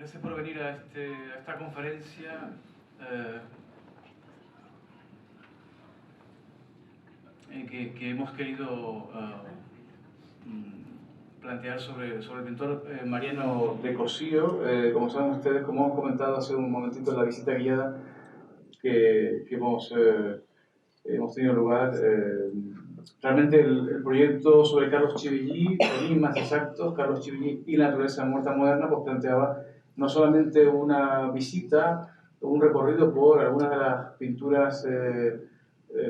Gracias por venir a esta conferencia que hemos querido plantear sobre el pintor Mariano de Cossío. Como saben ustedes, como hemos comentado hace un momentito en la visita guiada que hemos tenido lugar, realmente el proyecto sobre Carlos Chivillí, o más exactos, Carlos Chivillí y la naturaleza muerta moderna, pues planteaba no solamente una visita, un recorrido por algunas de las pinturas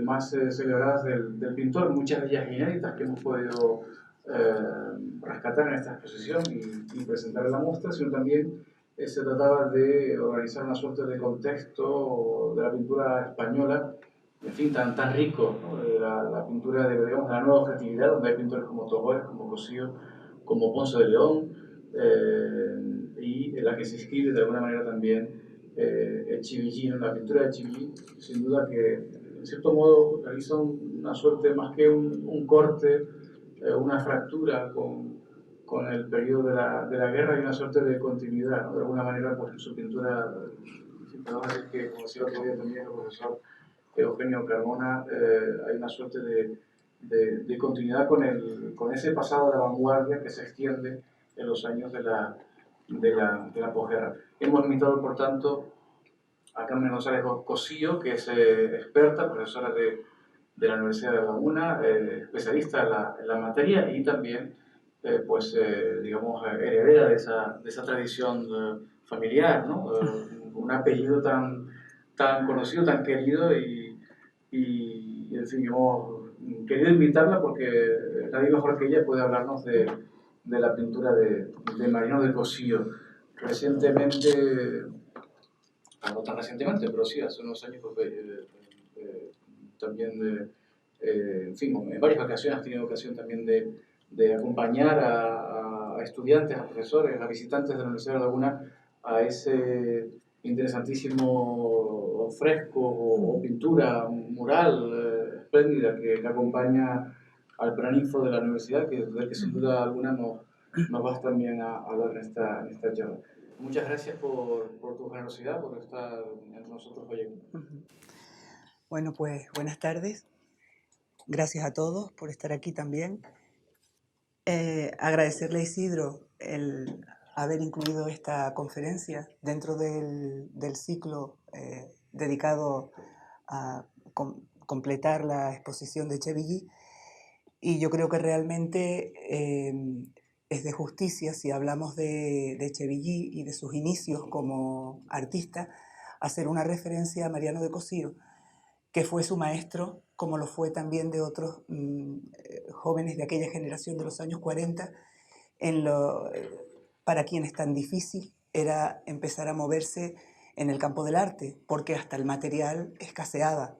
más celebradas del pintor, muchas de ellas inéditas que hemos podido rescatar en esta exposición y presentar en la muestra, sino también se trataba de organizar una suerte de contexto de la pintura española, en fin, tan rico, ¿no? La pintura de, digamos, la nueva objetividad, donde hay pintores como Togores, como Cossío, como Ponce de León, y en la que se inscribe de alguna manera también el Chivillí, ¿no? La pintura de Chivillí, sin duda que en cierto modo realiza una suerte más que un corte, una fractura con el periodo de la guerra y una suerte de continuidad, ¿no? De alguna manera, pues en su pintura, si podemos decir que, como decía el otro día también el profesor Eugenio Carmona, hay una suerte de continuidad con ese pasado de vanguardia que se extiende en los años de la posguerra. Hemos invitado, por tanto, a Carmen González Cossío, que es experta, profesora de la Universidad de La Laguna, especialista en la materia y también, digamos, heredera de esa tradición familiar, ¿no? Un apellido tan conocido, tan querido y en fin, hemos querido invitarla porque nadie mejor que ella puede hablarnos de la pintura de Mariano de Cossío. Recientemente, no tan recientemente, pero sí, hace unos años también, en fin, en varias ocasiones has tenido ocasión también de acompañar a estudiantes, a profesores, a visitantes de la Universidad de Laguna a ese interesantísimo fresco o pintura mural espléndida que acompaña al planinfo de la universidad, del que sin duda alguna nos vas también a hablar en esta charla. Muchas gracias por tu generosidad, por estar entre nosotros hoy. Bueno, pues buenas tardes. Gracias a todos por estar aquí también. Agradecerle a Isidro el haber incluido esta conferencia dentro del ciclo dedicado a completar la exposición de Chevillí. Y yo creo que realmente es de justicia, si hablamos de Chevillí y de sus inicios como artista, hacer una referencia a Mariano de Cossío, que fue su maestro, como lo fue también de otros jóvenes de aquella generación de los años 40, para quienes tan difícil era empezar a moverse en el campo del arte, porque hasta el material escaseaba.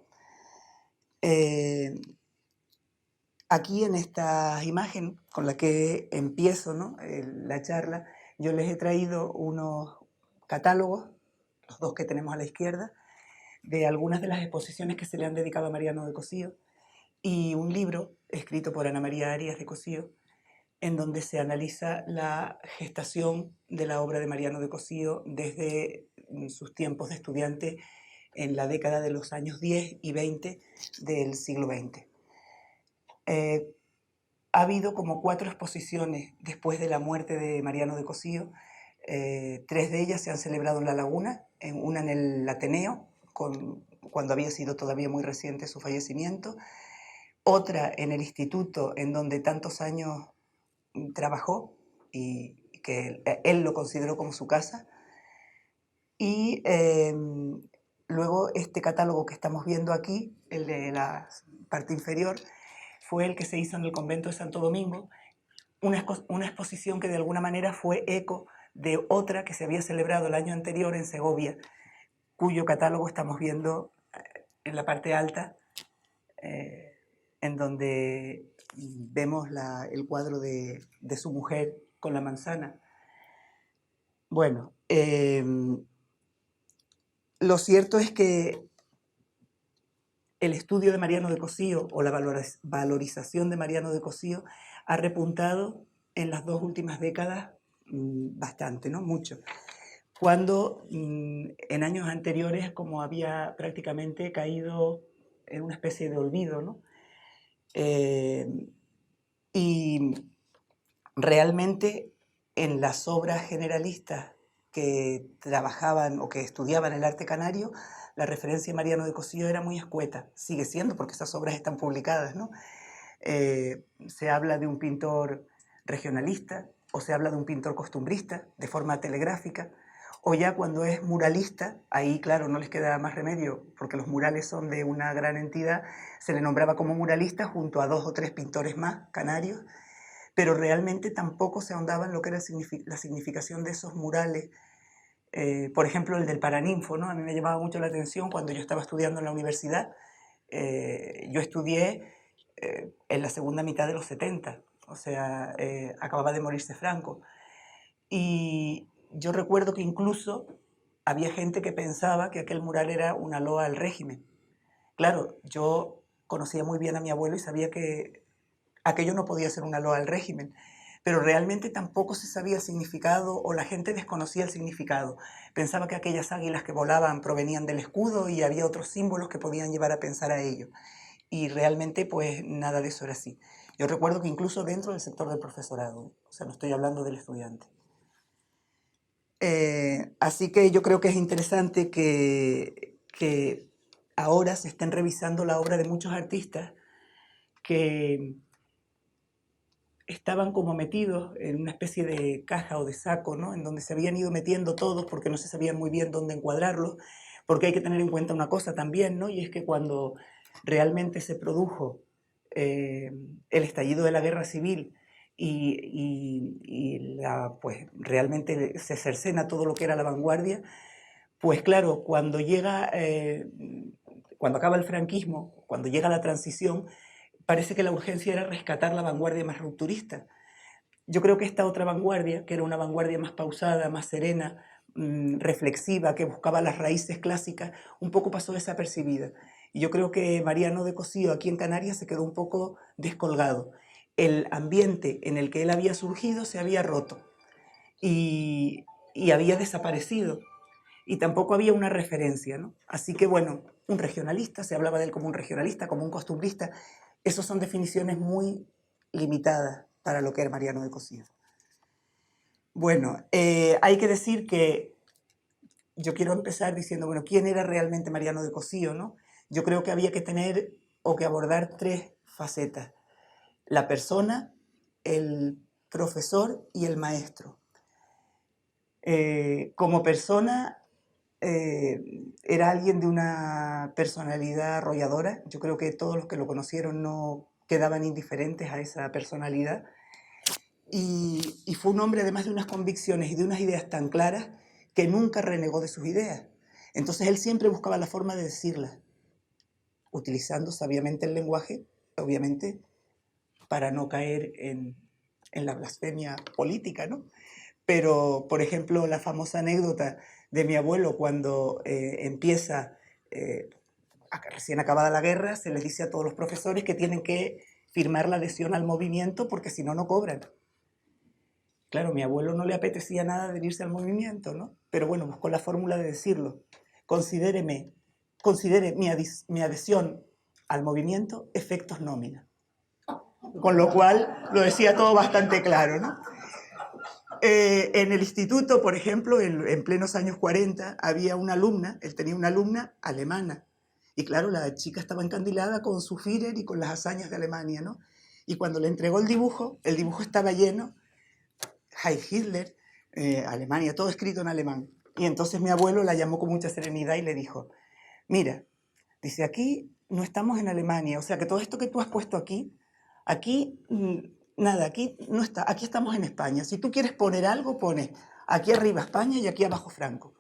Aquí en esta imagen con la que empiezo, ¿no?, la charla, yo les he traído unos catálogos, los dos que tenemos a la izquierda, de algunas de las exposiciones que se le han dedicado a Mariano de Cossío y un libro escrito por Ana María Arias de Cossío en donde se analiza la gestación de la obra de Mariano de Cossío desde sus tiempos de estudiante en la década de los años 10 y 20 del siglo XX. Ha habido como 4 exposiciones después de la muerte de Mariano de Cossío. 3 de ellas se han celebrado en La Laguna, una en el Ateneo, cuando había sido todavía muy reciente su fallecimiento, otra en el instituto en donde tantos años trabajó y que él lo consideró como su casa, y luego este catálogo que estamos viendo aquí, el de la parte inferior, fue el que se hizo en el convento de Santo Domingo, una exposición que de alguna manera fue eco de otra que se había celebrado el año anterior en Segovia, cuyo catálogo estamos viendo en la parte alta, en donde vemos el cuadro de su mujer con la manzana. Bueno, lo cierto es que el estudio de Mariano de Cossío o la valorización de Mariano de Cossío ha repuntado en las 2 últimas décadas bastante, ¿no? Mucho. cuando en años anteriores como había prácticamente caído en una especie de olvido, ¿no? Y realmente en las obras generalistas que trabajaban o que estudiaban el arte canario, la referencia de Mariano de Cossío era muy escueta, sigue siendo porque esas obras están publicadas, ¿no? Se habla de un pintor regionalista o se habla de un pintor costumbrista de forma telegráfica, o ya cuando es muralista, ahí claro, no les queda más remedio, porque los murales son de una gran entidad, se le nombraba como muralista junto a 2 o 3 pintores más canarios, pero realmente tampoco se ahondaba en lo que era la significación de esos murales. Por ejemplo, el del Paraninfo, ¿no? A mí me llamaba mucho la atención cuando yo estaba estudiando en la universidad. Yo estudié en la segunda mitad de los 70, o sea, acababa de morirse Franco. Y yo recuerdo que incluso había gente que pensaba que aquel mural era una loa al régimen. Claro, yo conocía muy bien a mi abuelo y sabía que aquello no podía ser una loa al régimen, pero realmente tampoco se sabía el significado o la gente desconocía el significado. Pensaba que aquellas águilas que volaban provenían del escudo y había otros símbolos que podían llevar a pensar a ello. Y realmente pues nada de eso era así. Yo recuerdo que incluso dentro del sector del profesorado, o sea, no estoy hablando del estudiante. Así que yo creo que es interesante que ahora se estén revisando la obra de muchos artistas que estaban como metidos en una especie de caja o de saco, ¿no? En donde se habían ido metiendo todos porque no se sabían muy bien dónde encuadrarlos, porque hay que tener en cuenta una cosa también, ¿no? Y es que cuando realmente se produjo el estallido de la guerra civil pues realmente se cercena todo lo que era la vanguardia, pues claro, cuando acaba el franquismo, cuando llega la transición, parece que la urgencia era rescatar la vanguardia más rupturista. Yo creo que esta otra vanguardia, que era una vanguardia más pausada, más serena, reflexiva, que buscaba las raíces clásicas, un poco pasó desapercibida. Y yo creo que Mariano de Cossío aquí en Canarias se quedó un poco descolgado. El ambiente en el que él había surgido se había roto y, y había desaparecido. Y tampoco había una referencia, ¿no? Así que bueno, un regionalista, se hablaba de él como un regionalista, como un costumbrista. Esas son definiciones muy limitadas para lo que era Mariano de Cossío. Bueno, hay que decir que yo quiero empezar diciendo, bueno, ¿quién era realmente Mariano de Cossío, no? Yo creo que había que tener o que abordar 3 facetas: la persona, el profesor y el maestro. Como persona, era alguien de una personalidad arrolladora. Yo creo que todos los que lo conocieron no quedaban indiferentes a esa personalidad. Y fue un hombre además de unas convicciones y de unas ideas tan claras que nunca renegó de sus ideas. Entonces él siempre buscaba la forma de decirlas, utilizando sabiamente el lenguaje, obviamente, para no caer en la blasfemia política, ¿no? Pero, por ejemplo, la famosa anécdota de mi abuelo cuando empieza, recién acabada la guerra, se les dice a todos los profesores que tienen que firmar la adhesión al movimiento porque si no, no cobran. Claro, a mi abuelo no le apetecía nada de irse al movimiento, ¿no? Pero bueno, buscó la fórmula de decirlo. Considere mi adhesión al movimiento efectos nómina. Con lo cual lo decía todo bastante claro, ¿no? En el instituto, por ejemplo, en plenos años 40, había una alumna, él tenía una alumna alemana. Y claro, la chica estaba encandilada con su Führer y con las hazañas de Alemania, ¿no? Y cuando le entregó el dibujo estaba lleno, Heil Hitler, Alemania, todo escrito en alemán. Y entonces mi abuelo la llamó con mucha serenidad y le dijo, mira, dice, aquí no estamos en Alemania, o sea que todo esto que tú has puesto aquí nada, aquí no está, aquí estamos en España. Si tú quieres poner algo, pones aquí arriba España y aquí abajo Franco.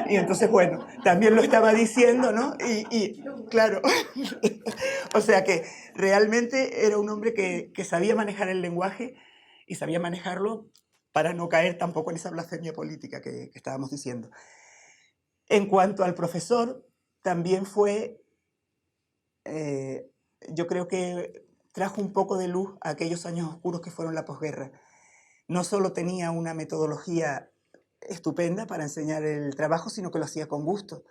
Y entonces, bueno, también lo estaba diciendo, ¿no? Y claro, o sea que realmente era un hombre que sabía manejar el lenguaje y sabía manejarlo para no caer tampoco en esa blasfemia política que estábamos diciendo. En cuanto al profesor, también fue, yo creo que trajo un poco de luz a aquellos años oscuros que fueron la posguerra. No solo tenía una metodología estupenda para enseñar el trabajo, sino que lo hacía con gusto.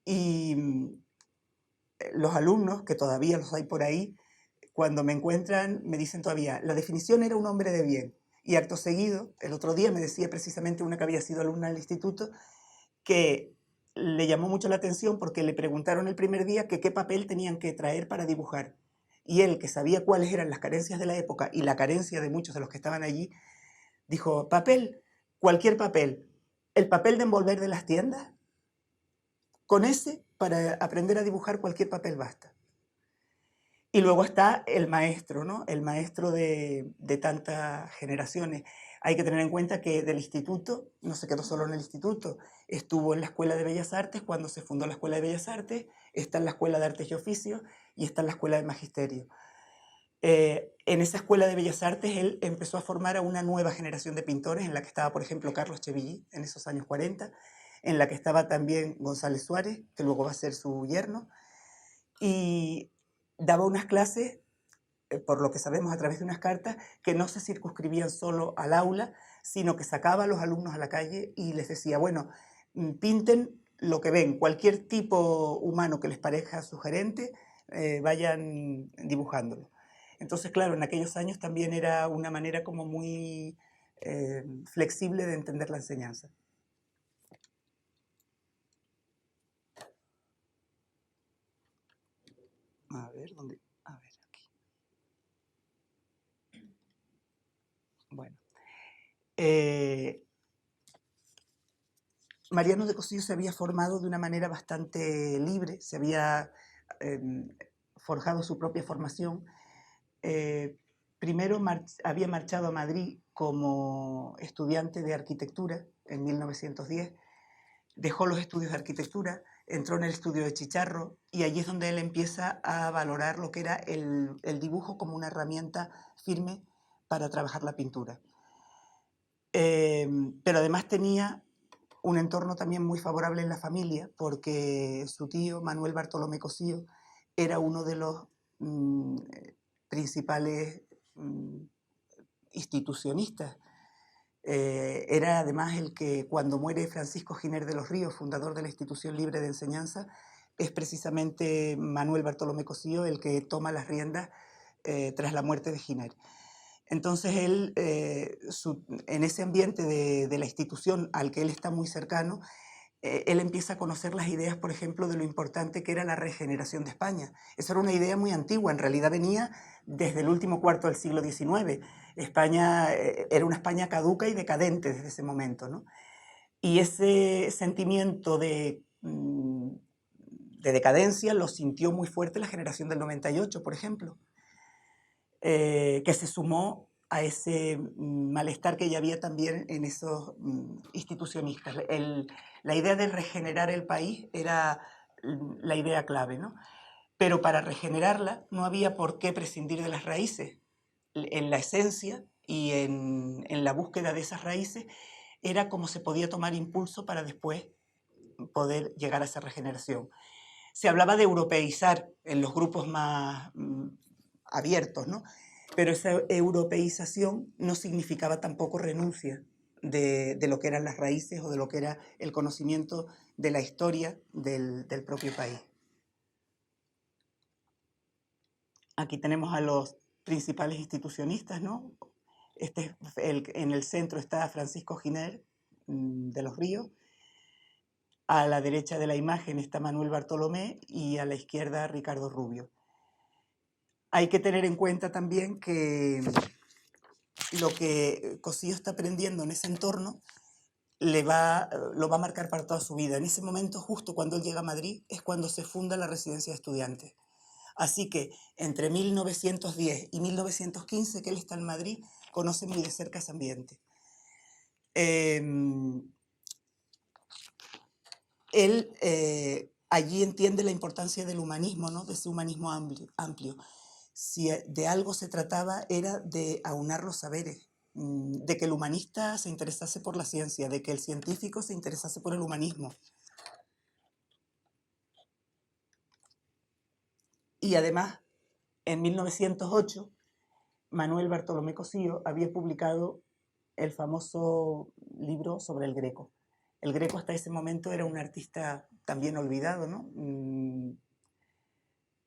Y los alumnos, que todavía los hay por ahí, cuando me encuentran me dicen todavía, la definición era un hombre de bien. Y acto seguido, el otro día me decía precisamente una que había sido alumna del instituto, que le llamó mucho la atención porque le preguntaron el primer día que qué papel tenían que traer para dibujar. Y él, que sabía cuáles eran las carencias de la época y la carencia de muchos de los que estaban allí, dijo, papel, cualquier papel. El papel de envolver de las tiendas, con ese, para aprender a dibujar cualquier papel basta. Y luego está el maestro, ¿no? El maestro de tantas generaciones. Hay que tener en cuenta que del instituto, no se quedó solo en el instituto, estuvo en la Escuela de Bellas Artes cuando se fundó la Escuela de Bellas Artes, está en la Escuela de Artes y Oficios y está en la Escuela de Magisterio. En esa Escuela de Bellas Artes él empezó a formar a una nueva generación de pintores, en la que estaba, por ejemplo, Carlos Chevillí, en esos años 40, en la que estaba también González Suárez, que luego va a ser su yerno, y daba unas clases, por lo que sabemos a través de unas cartas, que no se circunscribían solo al aula, sino que sacaba a los alumnos a la calle y les decía, bueno, pinten lo que ven, cualquier tipo humano que les parezca sugerente, vayan dibujándolo. Entonces, claro, en aquellos años también era una manera como muy flexible de entender la enseñanza. A ver, ¿dónde? A ver, aquí. Bueno. Mariano de Cosillo se había formado de una manera bastante libre, se había forjado su propia formación. Primero había marchado a Madrid como estudiante de arquitectura en 1910, dejó los estudios de arquitectura, entró en el estudio de Chicharro y allí es donde él empieza a valorar lo que era el dibujo como una herramienta firme para trabajar la pintura. Pero además tenía un entorno también muy favorable en la familia, porque su tío, Manuel Bartolomé Cosío, era uno de los principales institucionistas. Era además el que, cuando muere Francisco Giner de los Ríos, fundador de la Institución Libre de Enseñanza, es precisamente Manuel Bartolomé Cosío el que toma las riendas tras la muerte de Giner. Entonces él, en ese ambiente de la institución al que él está muy cercano, él empieza a conocer las ideas, por ejemplo, de lo importante que era la regeneración de España. Esa era una idea muy antigua, en realidad venía desde el último cuarto del siglo XIX. España era una España caduca y decadente desde ese momento, ¿no? Y ese sentimiento de decadencia lo sintió muy fuerte la generación del 98, por ejemplo, que se sumó a ese malestar que ya había también en esos institucionistas. La idea de regenerar el país era la idea clave, ¿no? Pero para regenerarla no había por qué prescindir de las raíces. En la esencia y en la búsqueda de esas raíces era como se podía tomar impulso para después poder llegar a esa regeneración. Se hablaba de europeizar en los grupos más abiertos, ¿no? Pero esa europeización no significaba tampoco renuncia de lo que eran las raíces o de lo que era el conocimiento de la historia del propio país. Aquí tenemos a los principales institucionistas, ¿no? En el centro está Francisco Giner de los Ríos, a la derecha de la imagen está Manuel Bartolomé y a la izquierda Ricardo Rubio. Hay que tener en cuenta también que lo que Cosillo está aprendiendo en ese entorno lo va a marcar para toda su vida. En ese momento, justo cuando él llega a Madrid, es cuando se funda la residencia de estudiantes. Así que entre 1910 y 1915, que él está en Madrid, conoce muy de cerca ese ambiente. Él allí entiende la importancia del humanismo, ¿no? De ese humanismo amplio. Si de algo se trataba era de aunar los saberes, de que el humanista se interesase por la ciencia, de que el científico se interesase por el humanismo. Y además, en 1908, Manuel Bartolomé Cosío había publicado el famoso libro sobre el Greco. El Greco hasta ese momento era un artista también olvidado, ¿no?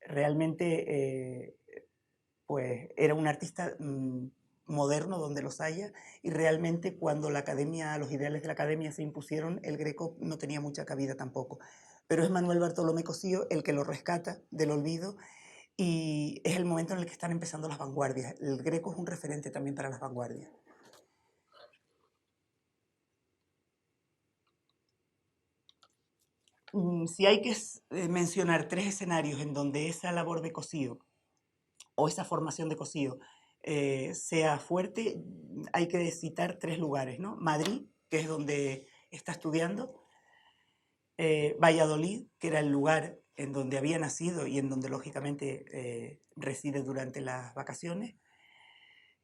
Realmente pues era un artista moderno donde los haya, y realmente cuando la academia, los ideales de la academia se impusieron, el Greco no tenía mucha cabida tampoco. Pero es Manuel Bartolomé Cosío el que lo rescata del olvido, y es el momento en el que están empezando las vanguardias. El Greco es un referente también para las vanguardias. Si hay que mencionar 3 escenarios en donde esa labor de Cosío o esa formación de Cosío sea fuerte, hay que citar 3 lugares, ¿no? Madrid, que es donde está estudiando, Valladolid, que era el lugar en donde había nacido y en donde lógicamente reside durante las vacaciones,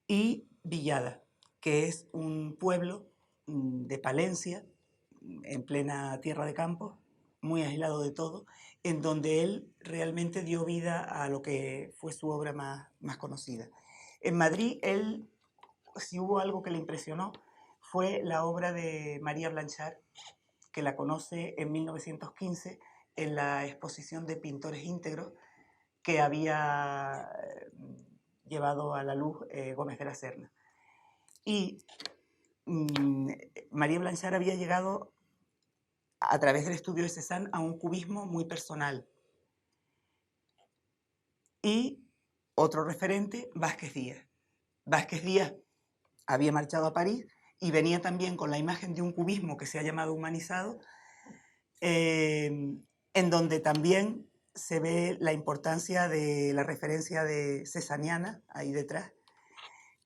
y Villada, que es un pueblo de Palencia, en plena tierra de campos, muy aislado de todo, en donde él realmente dio vida a lo que fue su obra más conocida. En Madrid, él, si hubo algo que le impresionó, fue la obra de María Blanchard, que la conoce en 1915 en la exposición de pintores íntegros que había llevado a la luz Gómez de la Serna. Y María Blanchard había llegado a través del estudio de Cézanne a un cubismo muy personal. Y otro referente, Vázquez Díaz. Vázquez Díaz había marchado a París y venía también con la imagen de un cubismo que se ha llamado humanizado, en donde también se ve la importancia de la referencia de cezanniana ahí detrás.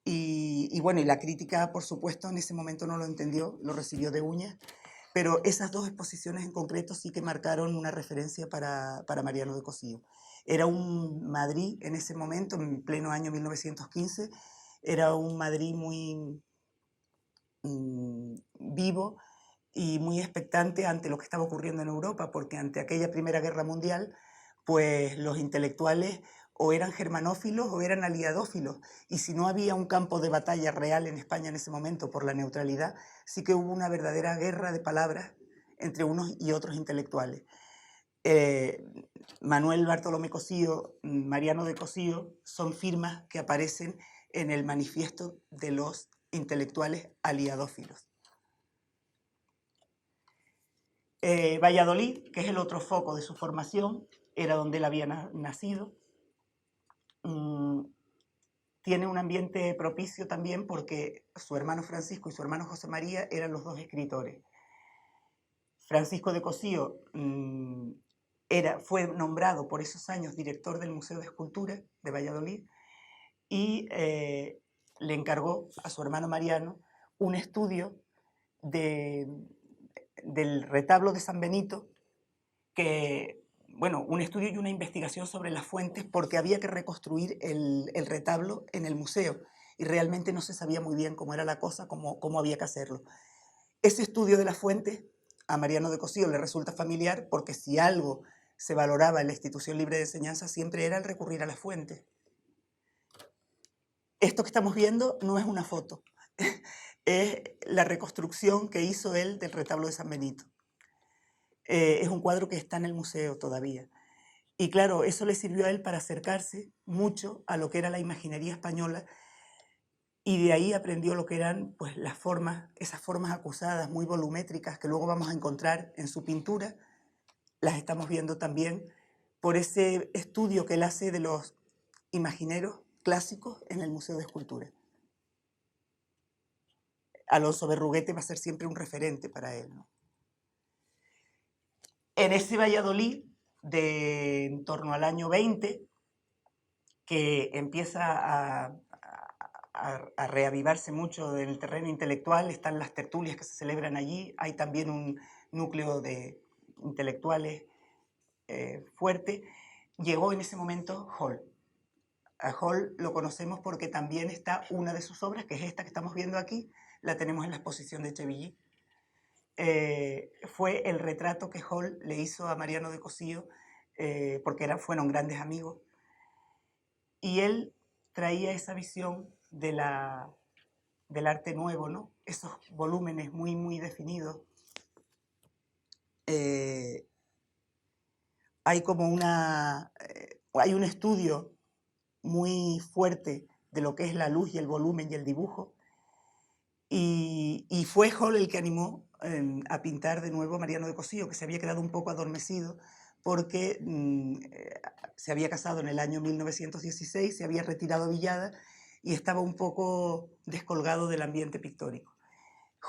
Y bueno, y la crítica, por supuesto, en ese momento no lo entendió, lo recibió de uñas, pero esas 2 exposiciones en concreto sí que marcaron una referencia para Mariano de Cosío. Era un Madrid en ese momento, en pleno año 1915, era un Madrid muy vivo y muy expectante ante lo que estaba ocurriendo en Europa, porque ante aquella Primera Guerra Mundial, pues los intelectuales o eran germanófilos o eran aliadófilos, y si no había un campo de batalla real en España en ese momento por la neutralidad, sí que hubo una verdadera guerra de palabras entre unos y otros intelectuales. Manuel Bartolomé Cosío, Mariano de Cosío, son firmas que aparecen en el manifiesto de los intelectuales aliadófilos. Valladolid, que es el otro foco de su formación, era donde él había nacido. Tiene un ambiente propicio también porque su hermano Francisco y su hermano José María eran los 2 escritores. Francisco de Cosío fue nombrado por esos años director del Museo de Escultura de Valladolid, y le encargó a su hermano Mariano un estudio del retablo de San Benito, un estudio y una investigación sobre las fuentes, porque había que reconstruir el retablo en el museo y realmente no se sabía muy bien cómo era la cosa, cómo había que hacerlo. Ese estudio de las fuentes a Mariano de Cosío le resulta familiar, porque si algo se valoraba en la institución libre de enseñanza siempre era el recurrir a las fuentes. Esto que estamos viendo no es una foto, es la reconstrucción que hizo él del retablo de San Benito. Es un cuadro que está en el museo todavía. Y claro, eso le sirvió a él para acercarse mucho a lo que era la imaginería española, y de ahí aprendió lo que eran pues, las formas, esas formas acusadas, muy volumétricas, que luego vamos a encontrar en su pintura. Las estamos viendo también por ese estudio que él hace de los imagineros clásicos en el Museo de Escultura. Alonso Berruguete va a ser siempre un referente para él, ¿no? En ese Valladolid, en torno al año 20, que empieza a reavivarse mucho en el terreno intelectual, están las tertulias que se celebran allí, hay también un núcleo de intelectuales fuerte. Llegó en ese momento Hall. A Hall lo conocemos porque también está una de sus obras, que es esta que estamos viendo aquí, la tenemos en la exposición de Chevilly. Fue el retrato que Hall le hizo a Mariano de Cosío, porque fueron grandes amigos, y él traía esa visión de la del arte nuevo, ¿no? Esos volúmenes muy, muy definidos. Hay como hay un estudio muy fuerte de lo que es la luz y el volumen y el dibujo, y fue Hall el que animó a pintar de nuevo a Mariano de Cossío, que se había quedado un poco adormecido porque se había casado en el año 1916, se había retirado a Villada y estaba un poco descolgado del ambiente pictórico.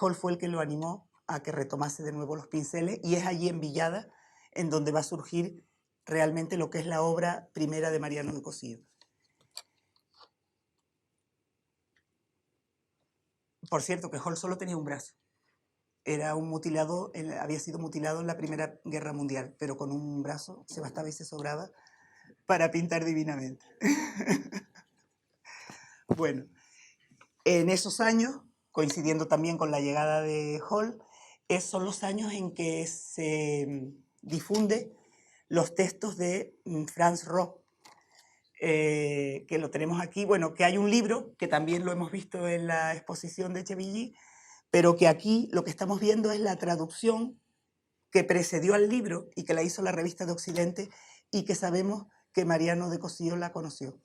Hall fue el que lo animó a que retomase de nuevo los pinceles, y es allí en Villada en donde va a surgir realmente lo que es la obra primera de Mariano de Cossío. Por cierto, que Hall solo tenía un brazo. Era un mutilado, había sido mutilado en la Primera Guerra Mundial, pero con un brazo se bastaba y se sobraba para pintar divinamente. Bueno, en esos años, coincidiendo también con la llegada de Hall, son los años en que se difunde los textos de Franz Roh, que lo tenemos aquí. Bueno, que hay un libro, que también lo hemos visto en la exposición de Chevilly, pero que aquí lo que estamos viendo es la traducción que precedió al libro y que la hizo la Revista de Occidente, y que sabemos que Mariano de Cossío la conoció.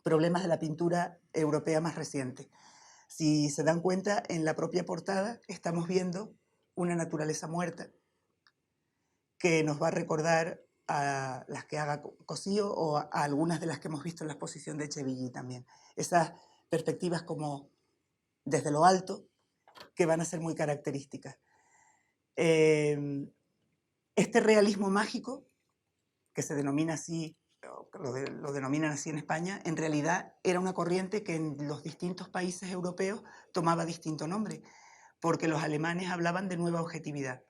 Problemas de la pintura europea más reciente. Si se dan cuenta, en la propia portada estamos viendo una naturaleza muerta que nos va a recordar a las que haga Cossío o a algunas de las que hemos visto en la exposición de Chevilly también. Esas perspectivas como desde lo alto, que van a ser muy características. Este realismo mágico, que se denomina así, lo denominan así en España, en realidad era una corriente que en los distintos países europeos tomaba distinto nombre, porque los alemanes hablaban de nueva objetividad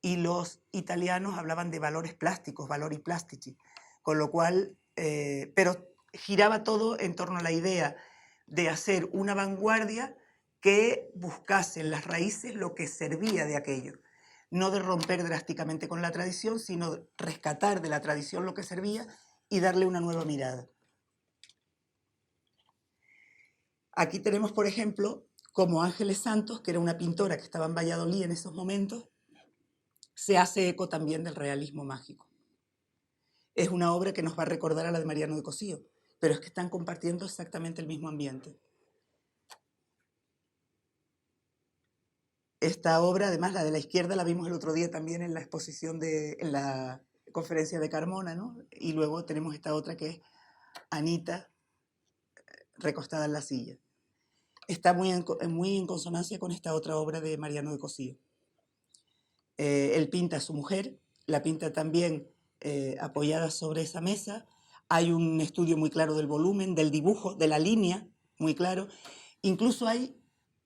y los italianos hablaban de valores plásticos, valori plastici, con lo cual, pero giraba todo en torno a la idea de hacer una vanguardia que buscase en las raíces lo que servía de aquello, no de romper drásticamente con la tradición, sino de rescatar de la tradición lo que servía y darle una nueva mirada. Aquí tenemos, por ejemplo, como Ángeles Santos, que era una pintora que estaba en Valladolid en esos momentos, se hace eco también del realismo mágico. Es una obra que nos va a recordar a la de Mariano de Cossío, pero es que están compartiendo exactamente el mismo ambiente. Esta obra, además, la de la izquierda, la vimos el otro día también en la exposición, en la conferencia de Carmona, ¿no? Y luego tenemos esta otra que es Anita recostada en la silla. Está muy en consonancia con esta otra obra de Mariano de Cossío. Él pinta a su mujer, la pinta también apoyada sobre esa mesa. Hay un estudio muy claro del volumen, del dibujo, de la línea, muy claro. Incluso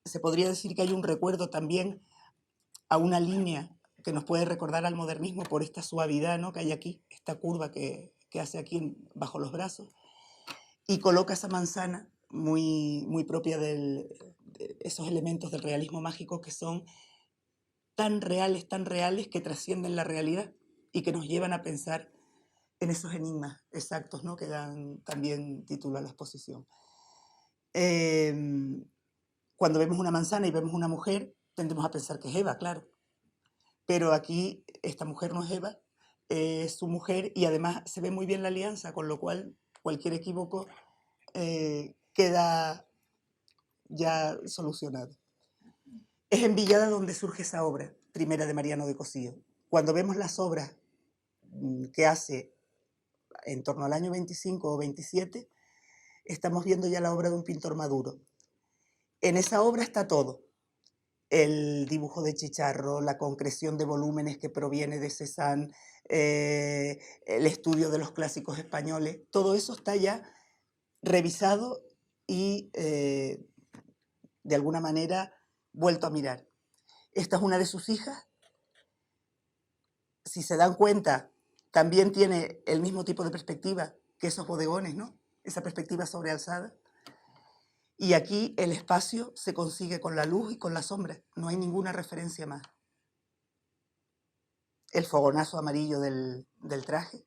se podría decir que hay un recuerdo también a una línea que nos puede recordar al modernismo por esta suavidad, ¿no?, que hay aquí, esta curva que hace aquí bajo los brazos, y coloca esa manzana muy, muy propia de esos elementos del realismo mágico que son tan reales, que trascienden la realidad y que nos llevan a pensar en esos enigmas exactos, ¿no?, que dan también título a la exposición. Cuando vemos una manzana y vemos una mujer, tendemos a pensar que es Eva, claro. Pero aquí esta mujer no es Eva, es su mujer, y además se ve muy bien la alianza, con lo cual cualquier equívoco queda ya solucionado. Es en Villada donde surge esa obra primera de Mariano de Cossío. Cuando vemos las obras que hace en torno al año 25 o 27, estamos viendo ya la obra de un pintor maduro. En esa obra está todo: el dibujo de Chicharro, la concreción de volúmenes que proviene de Cézanne, el estudio de los clásicos españoles. Todo eso está ya revisado y de alguna manera vuelto a mirar. Esta es una de sus hijas. Si se dan cuenta, también tiene el mismo tipo de perspectiva que esos bodegones, ¿no?, esa perspectiva sobrealzada. Y aquí el espacio se consigue con la luz y con la sombra, no hay ninguna referencia más. El fogonazo amarillo del traje.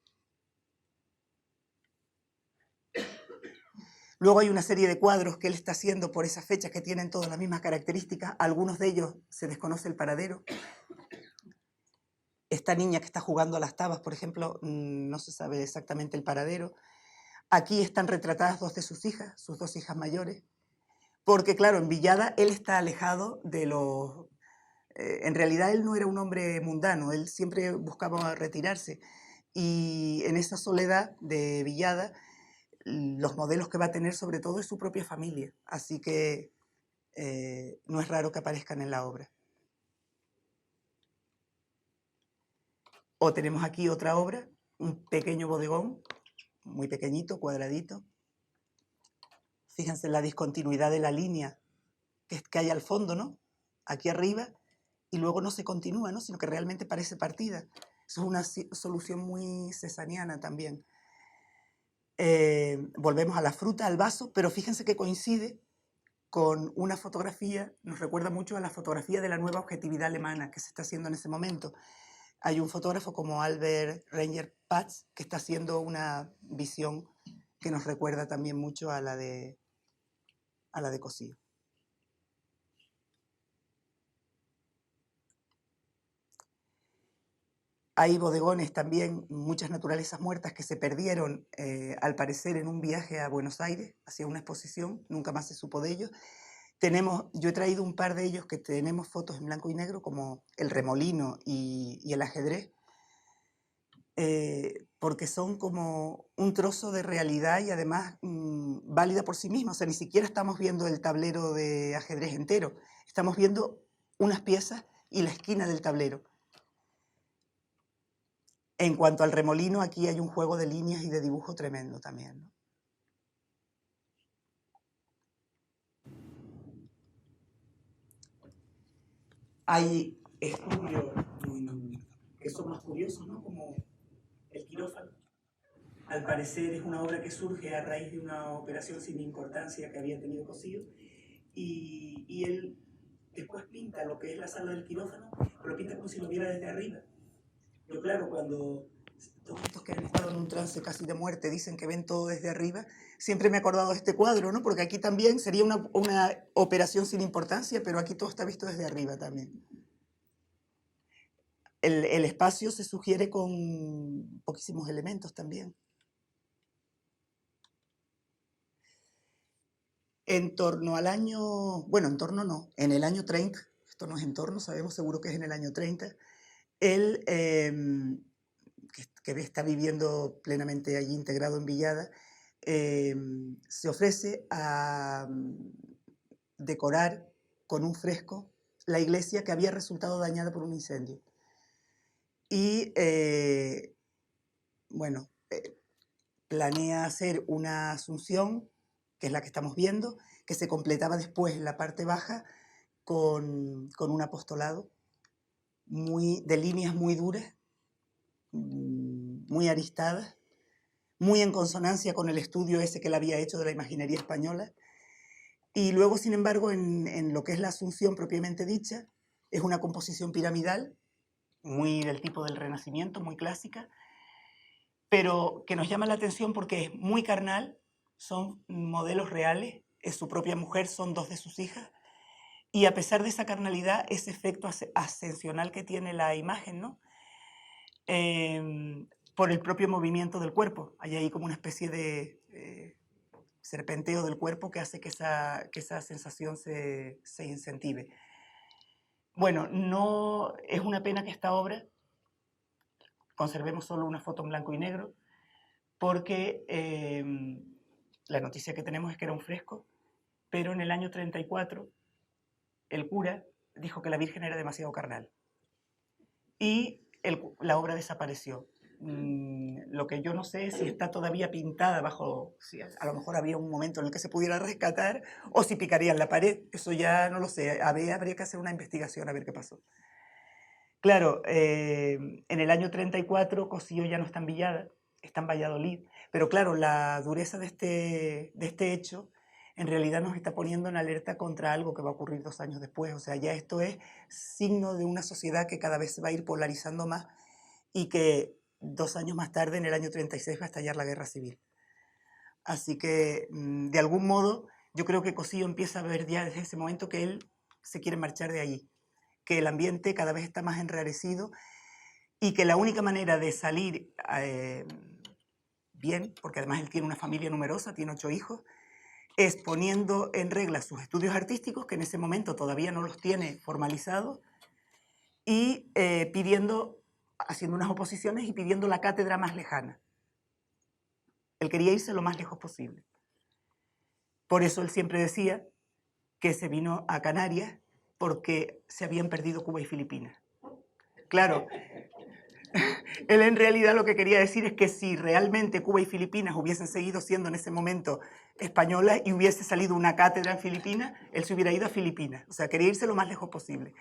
Luego hay una serie de cuadros que él está haciendo por esas fechas que tienen todas las mismas características. Algunos de ellos se desconoce el paradero. Esta niña que está jugando a las tabas, por ejemplo, no se sabe exactamente el paradero. Aquí están retratadas dos de sus hijas, sus dos hijas mayores, porque claro, en Villada él está alejado de los... en realidad él no era un hombre mundano, él siempre buscaba retirarse. Y en esa soledad de Villada, los modelos que va a tener sobre todo es su propia familia. Así que no es raro que aparezcan en la obra. O tenemos aquí otra obra, un pequeño bodegón, muy pequeñito, cuadradito. Fíjense la discontinuidad de la línea que hay al fondo, ¿no? Aquí arriba, y luego no se continúa, ¿no? Sino que realmente parece partida. Eso es una solución muy cesariana también. Volvemos a la fruta, al vaso, pero fíjense que coincide con una fotografía, nos recuerda mucho a la fotografía de la nueva objetividad alemana que se está haciendo en ese momento. Hay un fotógrafo como Albert Ranger Patz que está haciendo una visión que nos recuerda también mucho a la de Cossío. Hay bodegones también, muchas naturalezas muertas que se perdieron, al parecer, en un viaje a Buenos Aires, hacia una exposición, nunca más se supo de ellos. Yo he traído un par de ellos que tenemos fotos en blanco y negro, como el remolino y el ajedrez, porque son como un trozo de realidad y además válida por sí misma. O sea, ni siquiera estamos viendo el tablero de ajedrez entero, estamos viendo unas piezas y la esquina del tablero. En cuanto al remolino, aquí hay un juego de líneas y de dibujo tremendo también, ¿no? Hay estudios que son más curiosos, ¿no? Como el quirófano. Al parecer es una obra que surge a raíz de una operación sin importancia que había tenido Cossío, y él después pinta lo que es la sala del quirófano, pero lo pinta como si lo viera desde arriba. Pero claro, cuando todos estos que han estado en un trance casi de muerte dicen que ven todo desde arriba, siempre me he acordado de este cuadro, ¿no? Porque aquí también sería una operación sin importancia, pero aquí todo está visto desde arriba también. El espacio se sugiere con poquísimos elementos también. En torno al año, bueno, en torno no, en el año 30, esto no es en torno, sabemos seguro que es en el año 30, él, que está viviendo plenamente allí integrado en Villada, se ofrece a decorar con un fresco la iglesia que había resultado dañada por un incendio. Y, bueno, planea hacer una asunción, que es la que estamos viendo, que se completaba después en la parte baja con un apostolado de líneas muy duras, muy aristadas, muy en consonancia con el estudio ese que él había hecho de la imaginería española. Y luego, sin embargo, en lo que es la Asunción propiamente dicha, es una composición piramidal, muy del tipo del Renacimiento, muy clásica, pero que nos llama la atención porque es muy carnal, son modelos reales, es su propia mujer, son dos de sus hijas, y a pesar de esa carnalidad, ese efecto ascensional que tiene la imagen, ¿no? Por el propio movimiento del cuerpo. Hay ahí como una especie de serpenteo del cuerpo que hace que esa sensación se incentive. Bueno, no es una pena que esta obra conservemos solo una foto en blanco y negro, porque la noticia que tenemos es que era un fresco, pero en el año 34 el cura dijo que la Virgen era demasiado carnal y la obra desapareció. Lo que yo no sé es si está todavía pintada si a lo mejor había un momento en el que se pudiera rescatar o si picaría en la pared, eso ya no lo sé, habría que hacer una investigación a ver qué pasó. Claro, en el año 34 Cossío ya no está en Villada, está en Valladolid, pero claro, la dureza de este hecho en realidad nos está poniendo en alerta contra algo que va a ocurrir 2 años después. O sea, ya esto es signo de una sociedad que cada vez se va a ir polarizando más y que 2 años más tarde, en el año 36, va a estallar la guerra civil. Así que, de algún modo, yo creo que Cosillo empieza a ver ya desde ese momento que él se quiere marchar de allí, que el ambiente cada vez está más enrarecido y que la única manera de salir bien, porque además él tiene una familia numerosa, tiene 8 hijos, es poniendo en regla sus estudios artísticos, que en ese momento todavía no los tiene formalizados, y haciendo unas oposiciones y pidiendo la cátedra más lejana. Él quería irse lo más lejos posible. Por eso él siempre decía que se vino a Canarias porque se habían perdido Cuba y Filipinas. Claro, él en realidad lo que quería decir es que si realmente Cuba y Filipinas hubiesen seguido siendo en ese momento españolas y hubiese salido una cátedra en Filipinas, él se hubiera ido a Filipinas. O sea, quería irse lo más lejos posible.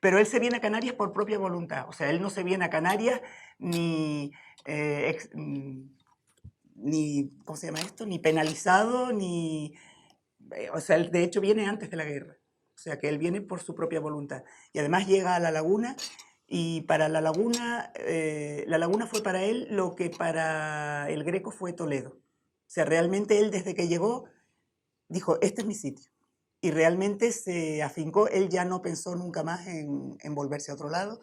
Pero él se viene a Canarias por propia voluntad. O sea, él no se viene a Canarias ni ¿cómo se llama esto? Ni penalizado, ni... o sea, él de hecho viene antes de la guerra. O sea, que él viene por su propia voluntad. Y además llega a La Laguna, y para La Laguna fue para él lo que para el Greco fue Toledo. O sea, realmente él desde que llegó dijo, este es mi sitio. Y realmente se afincó, él ya no pensó nunca más en volverse a otro lado.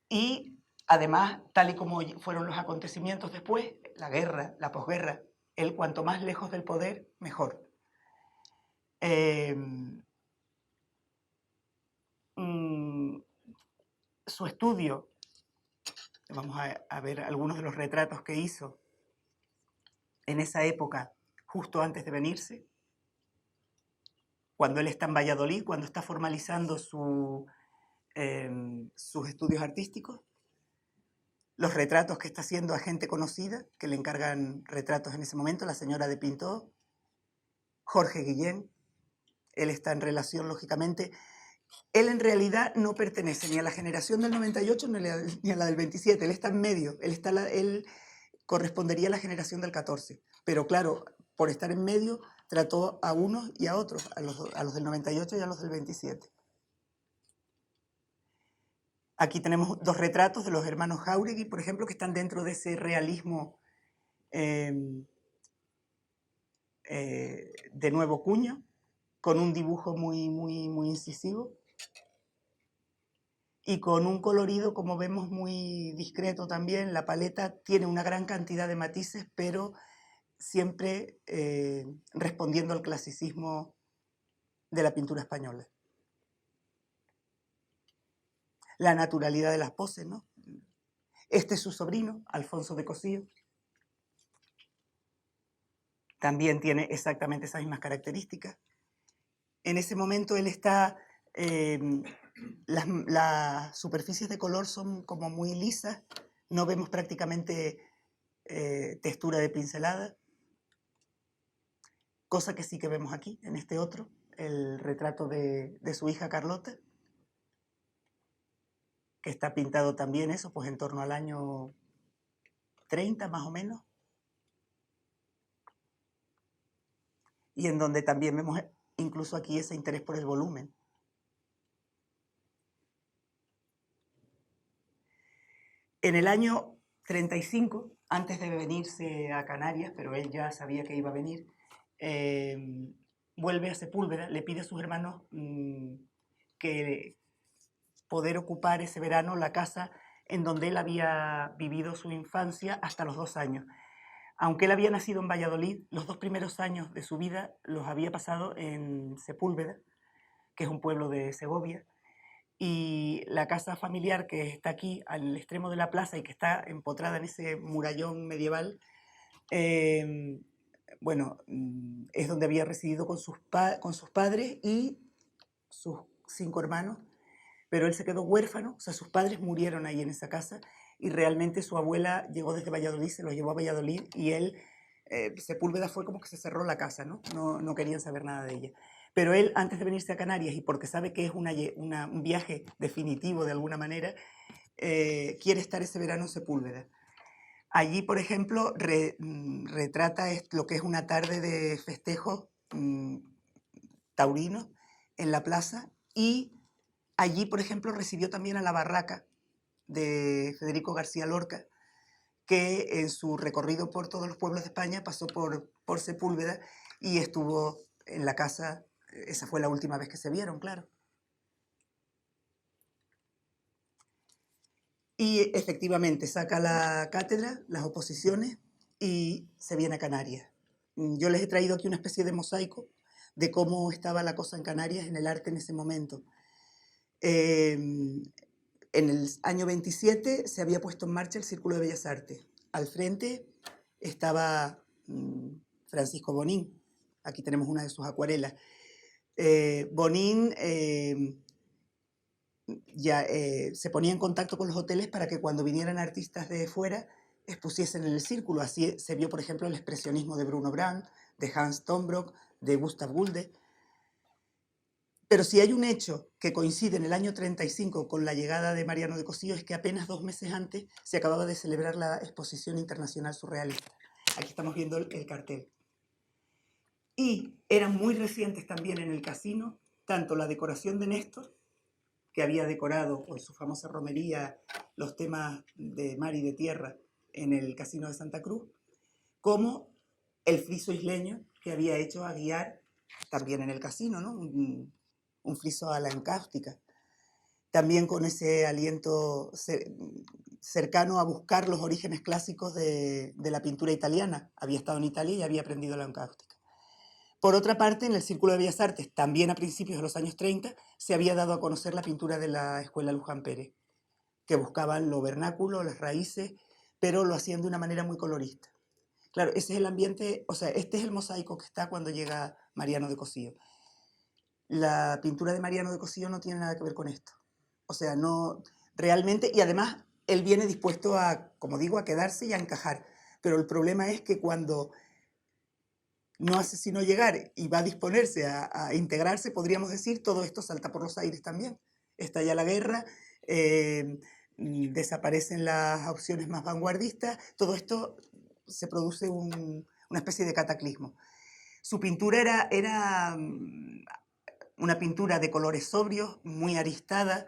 Y además, tal y como fueron los acontecimientos después, la guerra, la posguerra, él cuanto más lejos del poder, mejor. Su estudio, vamos a ver algunos de los retratos que hizo en esa época, justo antes de venirse, cuando él está en Valladolid, cuando está formalizando sus estudios artísticos, los retratos que está haciendo a gente conocida, que le encargan retratos en ese momento, la señora de Pinto, Jorge Guillén, él está en relación, lógicamente. Él en realidad no pertenece ni a la generación del 98 ni a la del 27, él está en medio, él correspondería a la generación del 14, pero claro, por estar en medio, trató a unos y a otros, a los del 98 y a los del 27. Aquí tenemos dos retratos de los hermanos Jáuregui, por ejemplo, que están dentro de ese realismo de nuevo cuño, con un dibujo muy incisivo y con un colorido, como vemos, muy discreto también. La paleta tiene una gran cantidad de matices, pero siempre respondiendo al clasicismo de la pintura española. La naturalidad de las poses, ¿no? Este es su sobrino, Alfonso de Cosillo. También tiene exactamente esas mismas características. En ese momento él está... las superficies de color son como muy lisas, no vemos prácticamente textura de pincelada, cosa que sí que vemos aquí, en este otro, el retrato de su hija Carlota, que está pintado también eso, pues en torno al año 30 más o menos, y en donde también vemos incluso aquí ese interés por el volumen. En el año 35, antes de venirse a Canarias, pero él ya sabía que iba a venir, vuelve a Sepúlveda, le pide a sus hermanos que poder ocupar ese verano la casa en donde él había vivido su infancia hasta los 2 años. Aunque él había nacido en Valladolid, los 2 primeros años de su vida los había pasado en Sepúlveda, que es un pueblo de Segovia, y la casa familiar que está aquí al extremo de la plaza y que está empotrada en ese murallón medieval, bueno, es donde había residido con sus padres y sus 5 hermanos, pero él se quedó huérfano, o sea, sus padres murieron ahí en esa casa y realmente su abuela llegó desde Valladolid, se lo llevó a Valladolid y él, Sepúlveda fue como que se cerró la casa, ¿no? No querían saber nada de ella. Pero él, antes de venirse a Canarias y porque sabe que es un viaje definitivo de alguna manera, quiere estar ese verano en Sepúlveda. Allí, por ejemplo, retrata lo que es una tarde de festejos taurinos en la plaza y allí, por ejemplo, recibió también a la barraca de Federico García Lorca, que en su recorrido por todos los pueblos de España pasó por Sepúlveda y estuvo en la casa. Esa fue la última vez que se vieron, claro. Y efectivamente saca la cátedra, las oposiciones, y se viene a Canarias. Yo les he traído aquí una especie de mosaico de cómo estaba la cosa en Canarias, en el arte en ese momento. En el año 27 se había puesto en marcha el Círculo de Bellas Artes. Al frente estaba Francisco Bonín. Aquí tenemos una de sus acuarelas. Bonín se ponía en contacto con los hoteles para que cuando vinieran artistas de fuera expusiesen en el círculo. Así se vio, por ejemplo, el expresionismo de Bruno Brandt, de Hans Tombrock, de Gustav Gulde. Pero si hay un hecho que coincide en el año 35 con la llegada de Mariano de Cossío, es que apenas 2 meses antes se acababa de celebrar la Exposición Internacional Surrealista. Aquí estamos viendo el cartel. Y eran muy recientes también en el casino, tanto la decoración de Néstor, que había decorado con su famosa romería los temas de mar y de tierra en el Casino de Santa Cruz, como el friso isleño que había hecho Aguiar también en el casino, ¿no? Un friso a la encáustica, también con ese aliento cercano a buscar los orígenes clásicos de la pintura italiana. Había estado en Italia y había aprendido la encáustica. Por otra parte, en el Círculo de Bellas Artes, también a principios de los años 30, se había dado a conocer la pintura de la Escuela Luján Pérez, que buscaban lo vernáculo, las raíces, pero lo hacían de una manera muy colorista. Claro, ese es el ambiente, o sea, este es el mosaico que está cuando llega Mariano de Cossío. La pintura de Mariano de Cossío no tiene nada que ver con esto. O sea, no realmente, y además él viene dispuesto a, como digo, a quedarse y a encajar. Pero el problema es que cuando no hace sino llegar y va a disponerse a integrarse, podríamos decir, todo esto salta por los aires también. Estalla la guerra, desaparecen las opciones más vanguardistas, todo esto se produce una especie de cataclismo. Su pintura era una pintura de colores sobrios, muy aristada,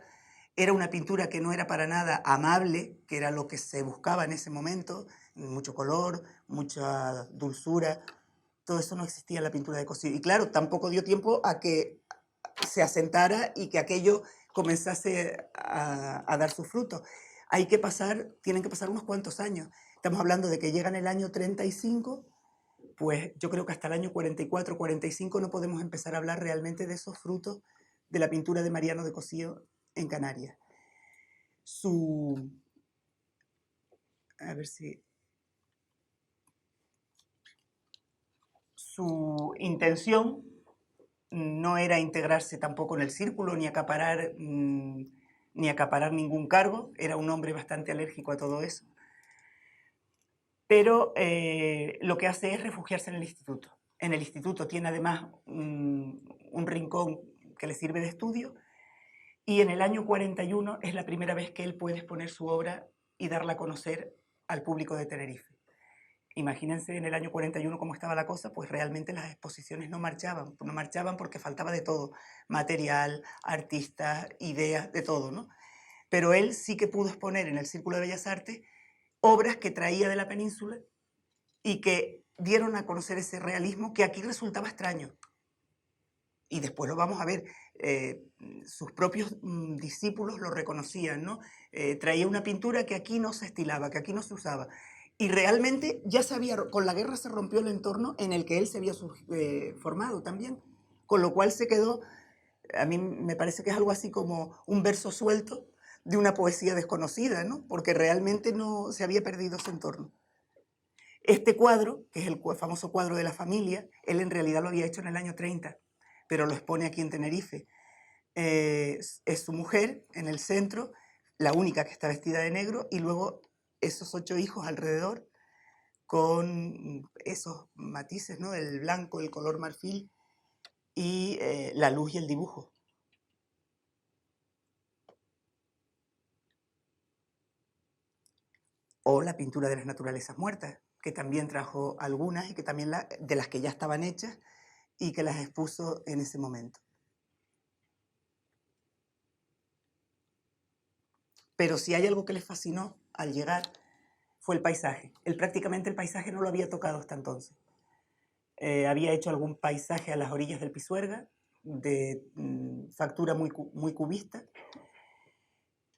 era una pintura que no era para nada amable, que era lo que se buscaba en ese momento, mucho color, mucha dulzura. Todo eso no existía en la pintura de Cossío. Y claro, tampoco dio tiempo a que se asentara y que aquello comenzase a dar sus frutos. Tienen que pasar unos cuantos años. Estamos hablando de que llega en el año 35, pues yo creo que hasta el año 44, 45 no podemos empezar a hablar realmente de esos frutos de la pintura de Mariano de Cossío en Canarias. A ver si... Su intención no era integrarse tampoco en el círculo ni acaparar ningún cargo, era un hombre bastante alérgico a todo eso. Pero lo que hace es refugiarse en el instituto. En el instituto tiene además un rincón que le sirve de estudio, y en el año 41 es la primera vez que él puede exponer su obra y darla a conocer al público de Tenerife. Imagínense en el año 41 cómo estaba la cosa, pues realmente las exposiciones no marchaban porque faltaba de todo, material, artistas, ideas, de todo, ¿no? Pero él sí que pudo exponer en el Círculo de Bellas Artes obras que traía de la península y que dieron a conocer ese realismo que aquí resultaba extraño. Y después lo vamos a ver, sus propios discípulos lo reconocían, ¿no? Traía una pintura que aquí no se estilaba, que aquí no se usaba. Y realmente ya con la guerra se rompió el entorno en el que él se había formado también, con lo cual se quedó, a mí me parece que es algo así como un verso suelto de una poesía desconocida, ¿no? Porque realmente no se había perdido ese entorno. Este cuadro, que es el famoso cuadro de la familia, él en realidad lo había hecho en el año 30, pero lo expone aquí en Tenerife. Es su mujer en el centro, la única que está vestida de negro, y luego esos 8 hijos alrededor con esos matices, ¿no? El blanco, el color marfil y la luz y el dibujo. O la pintura de las naturalezas muertas, que también trajo algunas y que también de las que ya estaban hechas y que las expuso en ese momento. Pero si hay algo que les fascinó al llegar, fue el paisaje. Él prácticamente el paisaje no lo había tocado hasta entonces. Había hecho algún paisaje a las orillas del Pisuerga, de factura muy cubista,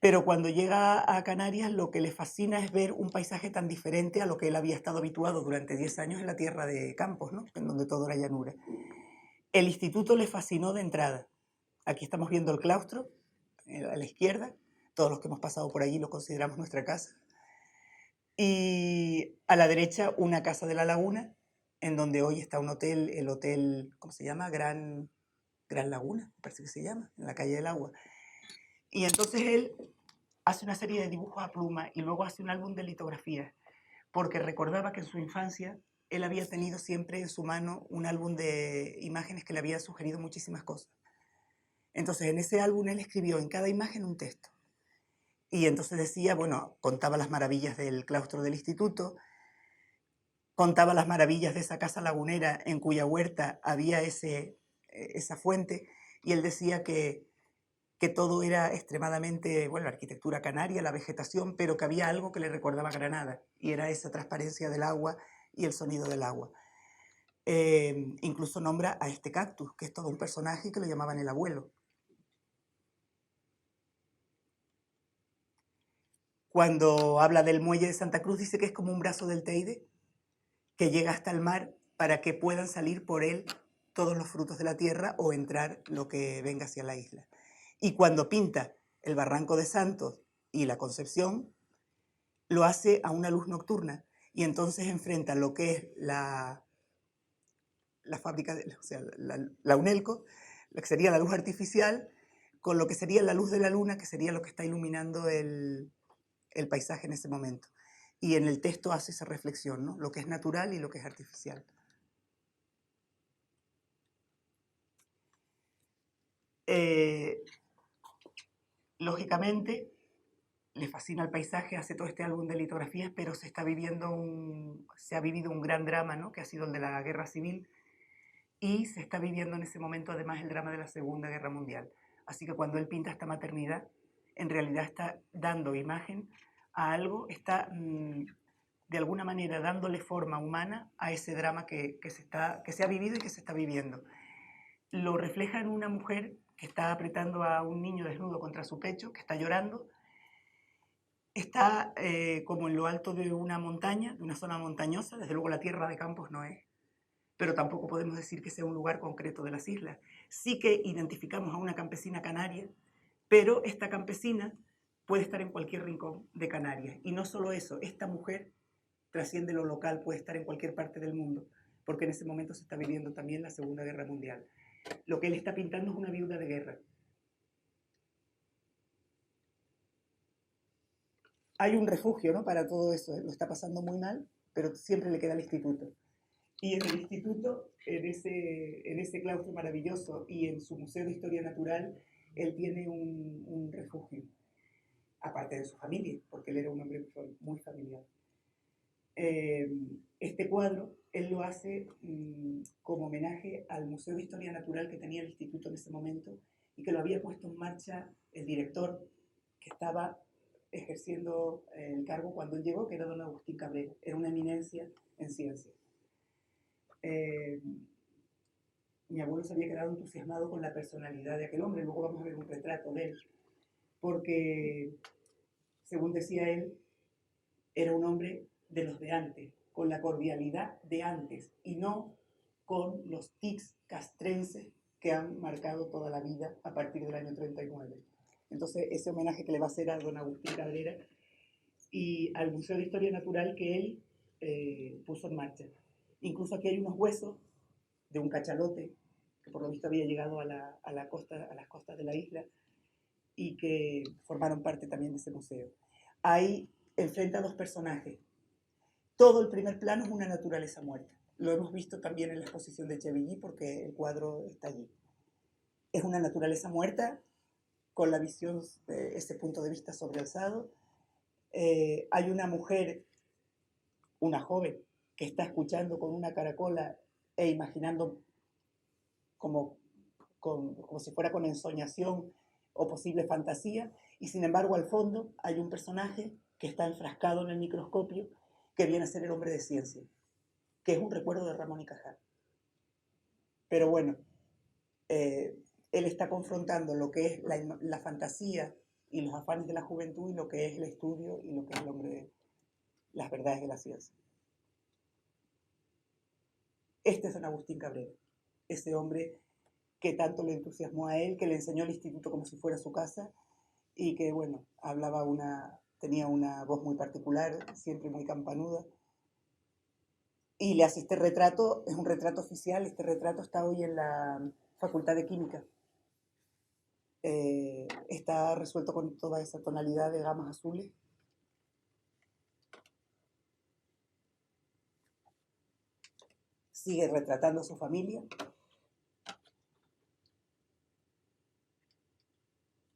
pero cuando llega a Canarias lo que le fascina es ver un paisaje tan diferente a lo que él había estado habituado durante 10 años en la tierra de Campos, ¿no? En donde todo era llanura. El instituto le fascinó de entrada. Aquí estamos viendo el claustro, a la izquierda. Todos los que hemos pasado por allí lo consideramos nuestra casa. Y a la derecha una casa de la laguna, en donde hoy está un hotel, el hotel, ¿cómo se llama? Gran Laguna, parece que se llama, en la calle del Agua. Y entonces él hace una serie de dibujos a pluma y luego hace un álbum de litografías, porque recordaba que en su infancia él había tenido siempre en su mano un álbum de imágenes que le había sugerido muchísimas cosas. Entonces en ese álbum él escribió en cada imagen un texto. Y entonces decía, bueno, contaba las maravillas del claustro del instituto, contaba las maravillas de esa casa lagunera en cuya huerta había esa fuente, y él decía que todo era extremadamente, bueno, la arquitectura canaria, la vegetación, pero que había algo que le recordaba a Granada, y era esa transparencia del agua y el sonido del agua. Incluso nombra a este cactus, que es todo un personaje que lo llamaban el abuelo. Cuando habla del muelle de Santa Cruz, dice que es como un brazo del Teide, que llega hasta el mar para que puedan salir por él todos los frutos de la tierra o entrar lo que venga hacia la isla. Y cuando pinta el Barranco de Santos y la Concepción, lo hace a una luz nocturna y entonces enfrenta lo que es la fábrica, o sea, la UNELCO, lo que sería la luz artificial, con lo que sería la luz de la luna, que sería lo que está iluminando el paisaje en ese momento. Y en el texto hace esa reflexión, ¿no? Lo que es natural y lo que es artificial. Lógicamente, le fascina el paisaje, hace todo este álbum de litografías, pero se ha vivido un gran drama, ¿no? Que ha sido el de la guerra civil, y se está viviendo en ese momento además el drama de la Segunda Guerra Mundial. Así que cuando él pinta esta maternidad, en realidad está dando imagen a algo, está de alguna manera dándole forma humana a ese drama que se ha vivido y que se está viviendo. Lo refleja en una mujer que está apretando a un niño desnudo contra su pecho, que está llorando. Está como en lo alto de una montaña, de una zona montañosa. Desde luego la tierra de Campos no es, pero tampoco podemos decir que sea un lugar concreto de las islas. Sí que identificamos a una campesina canaria, pero esta campesina puede estar en cualquier rincón de Canarias. Y no solo eso, esta mujer trasciende lo local, puede estar en cualquier parte del mundo, porque en ese momento se está viviendo también la Segunda Guerra Mundial. Lo que él está pintando es una viuda de guerra. Hay un refugio, ¿no? Para todo eso, lo está pasando muy mal, pero siempre le queda el instituto. Y en el instituto, en ese claustro maravilloso y en su Museo de Historia Natural, él tiene un refugio, aparte de su familia, porque él era un hombre muy familiar. Este cuadro, él lo hace como homenaje al Museo de Historia Natural que tenía el instituto en ese momento y que lo había puesto en marcha el director que estaba ejerciendo el cargo cuando él llegó, que era don Agustín Cabrera, era una eminencia en ciencia. Mi abuelo se había quedado entusiasmado con la personalidad de aquel hombre, luego vamos a ver un retrato de él, porque, según decía él, era un hombre de los de antes, con la cordialidad de antes, y no con los tics castrenses que han marcado toda la vida a partir del año 39. Entonces, ese homenaje que le va a hacer a don Agustín Cabrera y al Museo de Historia Natural que él puso en marcha. Incluso aquí hay unos huesos de un cachalote que por lo visto había llegado a las costas de la isla y que formaron parte también de ese museo. Ahí enfrenta a dos personajes. Todo el primer plano es una naturaleza muerta. Lo hemos visto también en la exposición de Chevilly porque el cuadro está allí. Es una naturaleza muerta con la visión de ese punto de vista sobrealzado. Hay una mujer, una joven, que está escuchando con una caracola e imaginando como si fuera con ensoñación o posible fantasía, y sin embargo al fondo hay un personaje que está enfrascado en el microscopio que viene a ser el hombre de ciencia, que es un recuerdo de Ramón y Cajal. Pero bueno, él está confrontando lo que es la fantasía y los afanes de la juventud y lo que es el estudio y lo que es el hombre de las verdades de la ciencia. Este es San Agustín Cabrera, ese hombre que tanto le entusiasmó a él, que le enseñó el instituto como si fuera su casa y que, bueno, tenía una voz muy particular, siempre muy campanuda. Y le hace este retrato, es un retrato oficial, este retrato está hoy en la Facultad de Química. Está resuelto con toda esa tonalidad de gamas azules. Sigue retratando a su familia,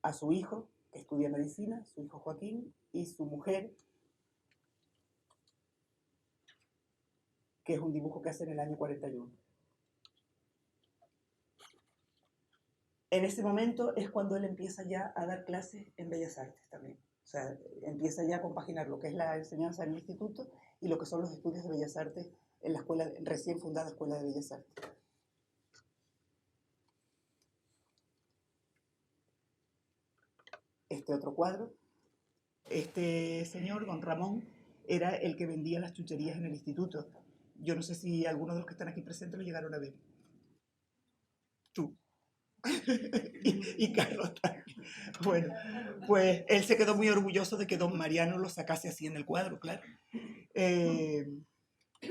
a su hijo, que estudia medicina, su hijo Joaquín, y su mujer, que es un dibujo que hace en el año 41. En ese momento es cuando él empieza ya a dar clases en Bellas Artes también. O sea, empieza ya a compaginar lo que es la enseñanza en el instituto y lo que son los estudios de Bellas Artes en la escuela, recién fundada Escuela de Bellas Artes. Este otro cuadro. Este señor, don Ramón, era el que vendía las chucherías en el instituto. Yo no sé si algunos de los que están aquí presentes lo llegaron a ver. Tú. y Carlos también. Bueno, pues él se quedó muy orgulloso de que don Mariano lo sacase así en el cuadro, claro.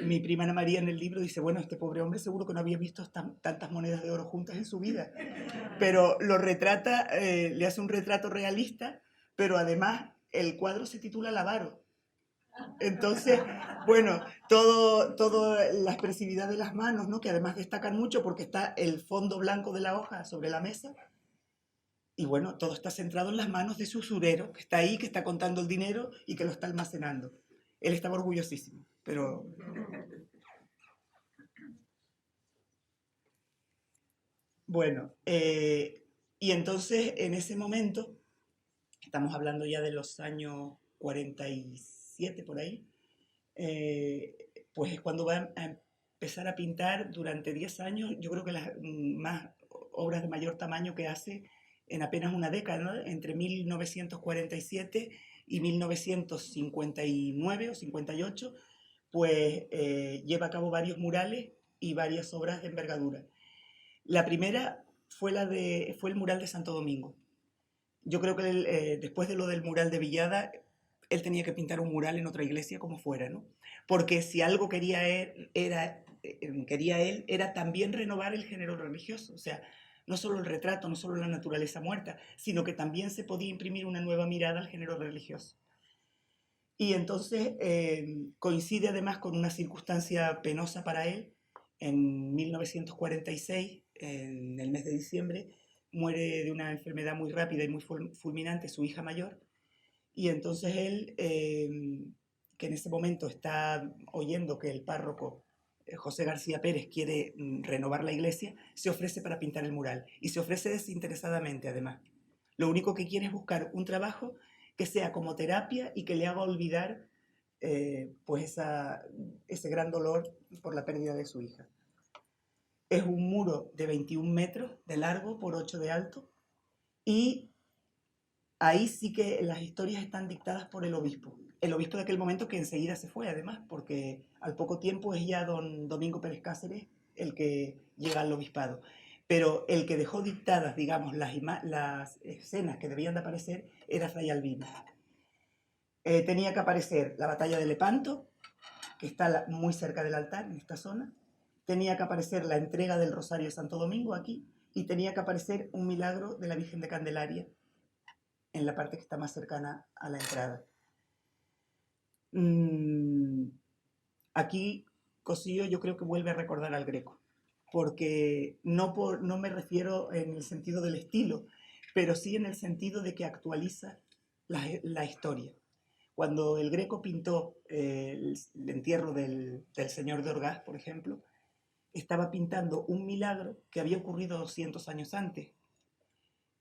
Mi prima Ana María en el libro dice, bueno, este pobre hombre seguro que no había visto tantas monedas de oro juntas en su vida, pero lo retrata, le hace un retrato realista, pero además el cuadro se titula Lavaro. Entonces, bueno, toda la expresividad de las manos, ¿no? Que además destacan mucho porque está el fondo blanco de la hoja sobre la mesa. Y bueno, todo está centrado en las manos de su usurero, que está ahí, que está contando el dinero y que lo está almacenando. Él estaba orgullosísimo, pero... Bueno, y entonces en ese momento, estamos hablando ya de los años 47 por ahí, pues es cuando va a empezar a pintar durante 10 años, yo creo que las más obras de mayor tamaño que hace en apenas una década, ¿no? Entre 1947 y 1959 o 58, pues lleva a cabo varios murales y varias obras de envergadura. La primera fue el mural de Santo Domingo. Yo creo que después de lo del mural de Villada, él tenía que pintar un mural en otra iglesia como fuera, ¿no? Porque si algo quería él era también renovar el género religioso, o sea, no solo el retrato, no solo la naturaleza muerta, sino que también se podía imprimir una nueva mirada al género religioso. Y entonces coincide además con una circunstancia penosa para él. En 1946, en el mes de diciembre, muere de una enfermedad muy rápida y muy fulminante su hija mayor. Y entonces él, que en ese momento está oyendo que el párroco José García Pérez quiere renovar la iglesia, se ofrece para pintar el mural. Y se ofrece desinteresadamente, además. Lo único que quiere es buscar un trabajo que sea como terapia y que le haga olvidar pues ese gran dolor por la pérdida de su hija. Es un muro de 21 metros de largo por 8 de alto y ahí sí que las historias están dictadas por el obispo de aquel momento, que enseguida se fue además, porque al poco tiempo es ya don Domingo Pérez Cáceres el que llega al obispado. Pero el que dejó dictadas, digamos, las escenas que debían de aparecer era Fray Albino. Tenía que aparecer la batalla de Lepanto, que está muy cerca del altar, en esta zona. Tenía que aparecer la entrega del Rosario de Santo Domingo, aquí. Y tenía que aparecer un milagro de la Virgen de Candelaria, en la parte que está más cercana a la entrada. Aquí Cossío yo creo que vuelve a recordar al Greco, porque no me refiero en el sentido del estilo, pero sí en el sentido de que actualiza la historia. Cuando el Greco pintó el entierro del señor de Orgaz, por ejemplo, estaba pintando un milagro que había ocurrido 200 años antes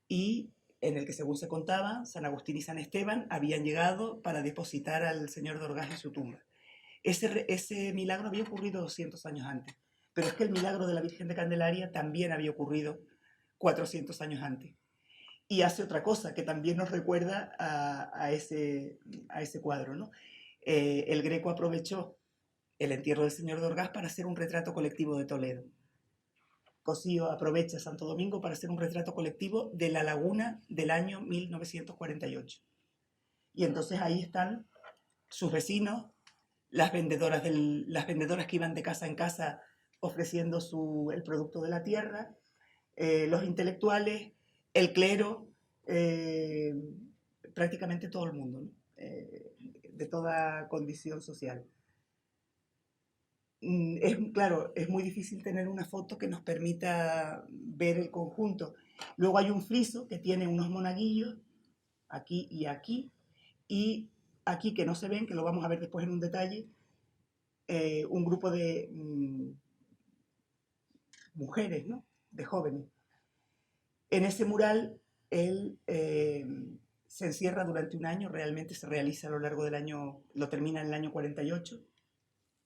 y en el que, según se contaba, San Agustín y San Esteban habían llegado para depositar al señor de Orgaz en su tumba. Ese milagro había ocurrido 200 años antes, pero es que el milagro de la Virgen de Candelaria también había ocurrido 400 años antes. Y hace otra cosa que también nos recuerda a ese cuadro, ¿no? El Greco aprovechó el entierro del señor de Orgaz para hacer un retrato colectivo de Toledo. Cosío aprovecha Santo Domingo para hacer un retrato colectivo de la laguna del año 1948. Y entonces ahí están sus vecinos, las vendedoras que iban de casa en casa ofreciendo el producto de la tierra, los intelectuales, el clero, prácticamente todo el mundo, ¿no? De toda condición social. Claro, es muy difícil tener una foto que nos permita ver el conjunto. Luego hay un friso que tiene unos monaguillos, aquí, y aquí que no se ven, que lo vamos a ver después en un detalle, un grupo de mujeres, ¿no? De jóvenes. En ese mural, él se encierra durante un año, realmente se realiza a lo largo del año, lo termina en el año 48,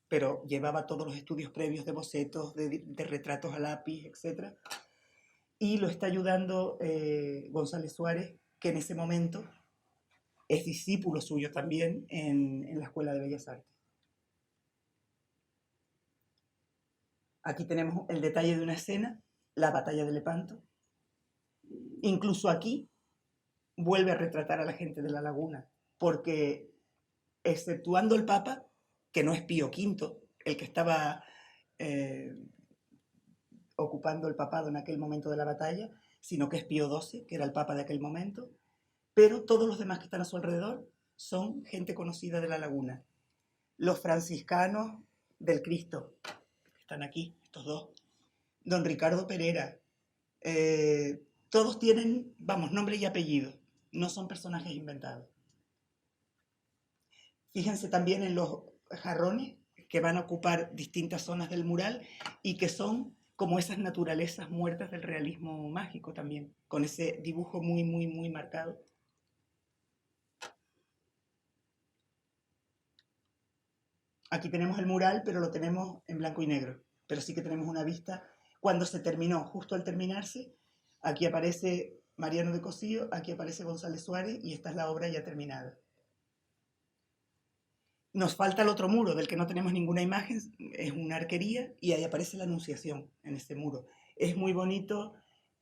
pero llevaba todos los estudios previos de bocetos, de retratos a lápiz, etc. Y lo está ayudando González Suárez, que en ese momento es discípulo suyo también en la Escuela de Bellas Artes. Aquí tenemos el detalle de una escena, la batalla de Lepanto. Incluso aquí vuelve a retratar a la gente de la laguna, porque exceptuando el Papa, que no es Pío V, el que estaba ocupando el papado en aquel momento de la batalla, sino que es Pío XII, que era el Papa de aquel momento, pero todos los demás que están a su alrededor son gente conocida de la laguna. Los franciscanos del Cristo, que están aquí, estos dos, don Ricardo Pereira, todos tienen, vamos, nombre y apellido, no son personajes inventados. Fíjense también en los jarrones que van a ocupar distintas zonas del mural y que son como esas naturalezas muertas del realismo mágico también, con ese dibujo muy, muy, muy marcado. Aquí tenemos el mural, pero lo tenemos en blanco y negro, pero sí que tenemos una vista. Cuando se terminó, justo al terminarse, aquí aparece Mariano de Cosío, aquí aparece González Suárez y esta es la obra ya terminada. Nos falta el otro muro del que no tenemos ninguna imagen, es una arquería y ahí aparece la Anunciación en este muro. Es muy bonito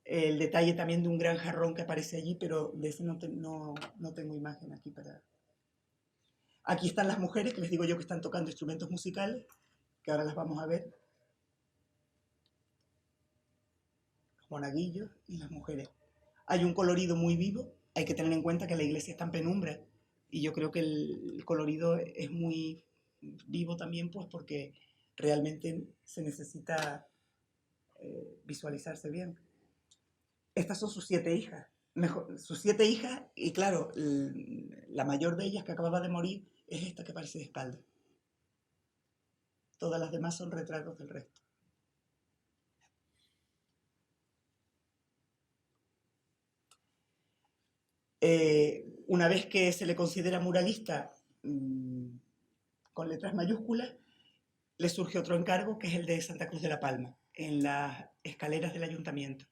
el detalle también de un gran jarrón que aparece allí, pero de ese no tengo imagen aquí para... Aquí están las mujeres, que les digo yo que están tocando instrumentos musicales, que ahora las vamos a ver. Los monaguillos y las mujeres. Hay un colorido muy vivo, hay que tener en cuenta que la iglesia está en penumbra y yo creo que el colorido es muy vivo también, pues porque realmente se necesita visualizarse bien. Estas son sus 7 hijas. Sus 7 hijas, y claro, la mayor de ellas que acababa de morir es esta que aparece de espalda. Todas las demás son retratos del resto. Una vez que se le considera muralista con letras mayúsculas, le surge otro encargo que es el de Santa Cruz de la Palma, en las escaleras del ayuntamiento.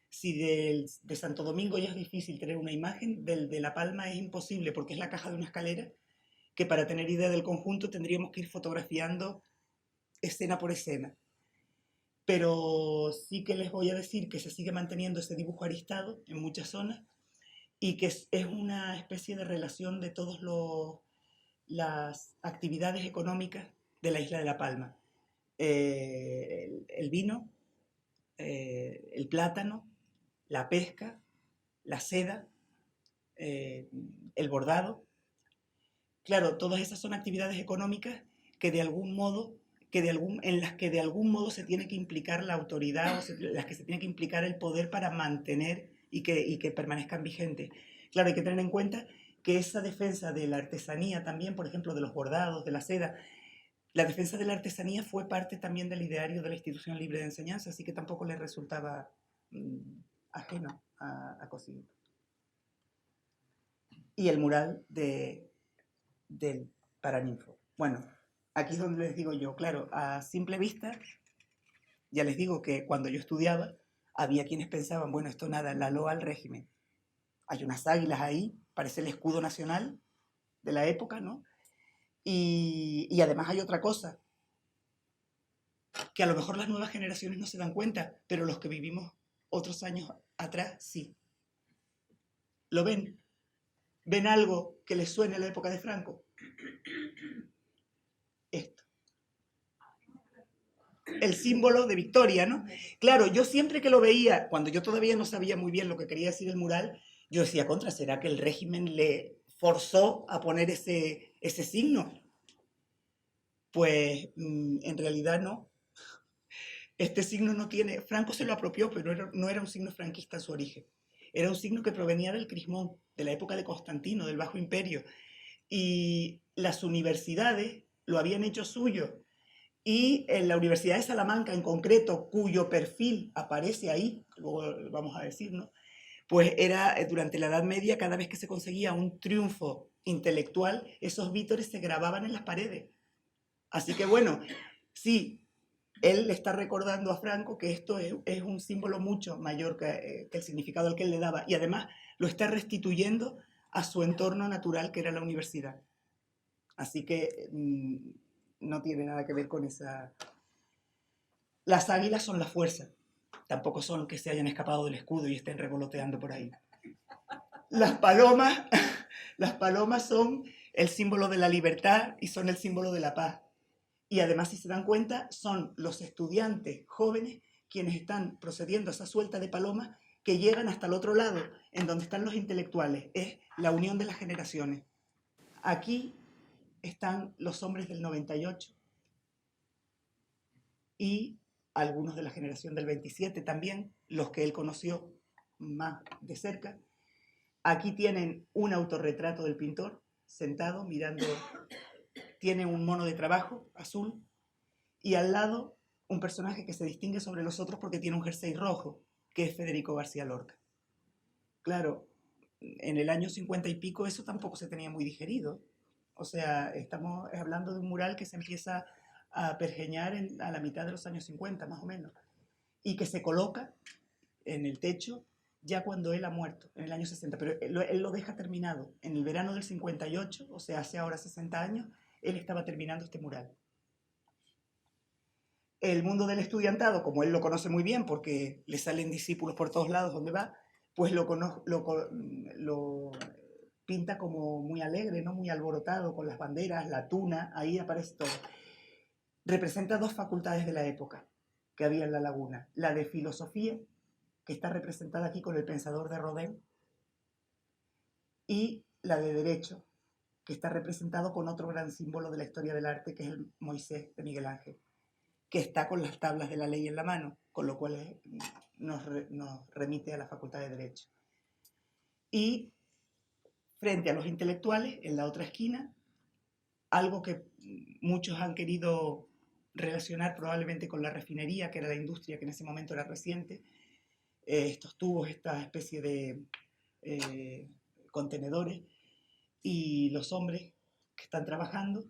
Si de Santo Domingo ya es difícil tener una imagen, del de La Palma es imposible porque es la caja de una escalera que para tener idea del conjunto tendríamos que ir fotografiando escena por escena. Pero sí que les voy a decir que se sigue manteniendo ese dibujo aristado en muchas zonas y que es una especie de relación de todas las actividades económicas de la isla de La Palma. El vino, el plátano, la pesca, la seda, el bordado. Claro, todas esas son actividades económicas que de algún modo, en las que de algún modo se tiene que implicar la autoridad o las que se tiene que implicar el poder para mantener y que permanezcan vigentes. Claro, hay que tener en cuenta que esa defensa de la artesanía también, por ejemplo, de los bordados, de la seda, la defensa de la artesanía fue parte también del ideario de la institución libre de enseñanza, así que tampoco le resultaba ajeno a Cosío. Y el mural del Paraninfo. Bueno, aquí es donde les digo yo, claro, a simple vista, ya les digo que cuando yo estudiaba, había quienes pensaban, bueno, esto nada, la loa al régimen. Hay unas águilas ahí, parece el escudo nacional de la época, ¿no? Y además hay otra cosa, que a lo mejor las nuevas generaciones no se dan cuenta, pero los que vivimos otros años atrás sí. ¿Lo ven? ¿Ven algo que les suene a la época de Franco? Esto. El símbolo de victoria, ¿no? Claro, yo siempre que lo veía, cuando yo todavía no sabía muy bien lo que quería decir el mural, yo decía, contra, ¿será que el régimen le forzó a poner ese signo? Pues en realidad no. Este signo no tiene, Franco se lo apropió, pero no era un signo franquista en su origen. Era un signo que provenía del Crismón, de la época de Constantino, del Bajo Imperio. Y las universidades lo habían hecho suyo. Y en la Universidad de Salamanca, en concreto, cuyo perfil aparece ahí, luego vamos a decir, ¿no? Pues era durante la Edad Media, cada vez que se conseguía un triunfo intelectual, esos vítores se grababan en las paredes. Así que bueno, sí, él le está recordando a Franco que esto es un símbolo mucho mayor que el significado al que él le daba, y además lo está restituyendo a su entorno natural, que era la universidad. Así que no tiene nada que ver con esa... Las águilas son la fuerza, tampoco son que se hayan escapado del escudo y estén revoloteando por ahí. Las palomas, las palomas son el símbolo de la libertad y son el símbolo de la paz. Y además, si se dan cuenta, son los estudiantes jóvenes quienes están procediendo a esa suelta de palomas que llegan hasta el otro lado, en donde están los intelectuales. Es la unión de las generaciones. Aquí están los hombres del 98 y algunos de la generación del 27 también, los que él conoció más de cerca. Aquí tienen un autorretrato del pintor sentado mirando, tiene un mono de trabajo azul y al lado un personaje que se distingue sobre los otros porque tiene un jersey rojo, que es Federico García Lorca. Claro, en el año 50 y pico eso tampoco se tenía muy digerido. O sea, estamos hablando de un mural que se empieza a pergeñar a la mitad de los años 50, más o menos, y que se coloca en el techo ya cuando él ha muerto, en el año 60, pero él lo deja terminado. En el verano del 58, o sea, hace ahora 60 años, él estaba terminando este mural. El mundo del estudiantado, como él lo conoce muy bien porque le salen discípulos por todos lados donde va, pues lo pinta como muy alegre, ¿no? Muy alborotado, con las banderas, la tuna, ahí aparece todo. Representa dos facultades de la época que había en la laguna. La de filosofía, que está representada aquí con el pensador de Rodin, y la de derecho, que está representado con otro gran símbolo de la historia del arte, que es el Moisés de Miguel Ángel, que está con las tablas de la ley en la mano, con lo cual nos remite a la Facultad de Derecho. Y frente a los intelectuales, en la otra esquina, algo que muchos han querido relacionar probablemente con la refinería, que era la industria que en ese momento era reciente, estos tubos, esta especie de contenedores, y los hombres que están trabajando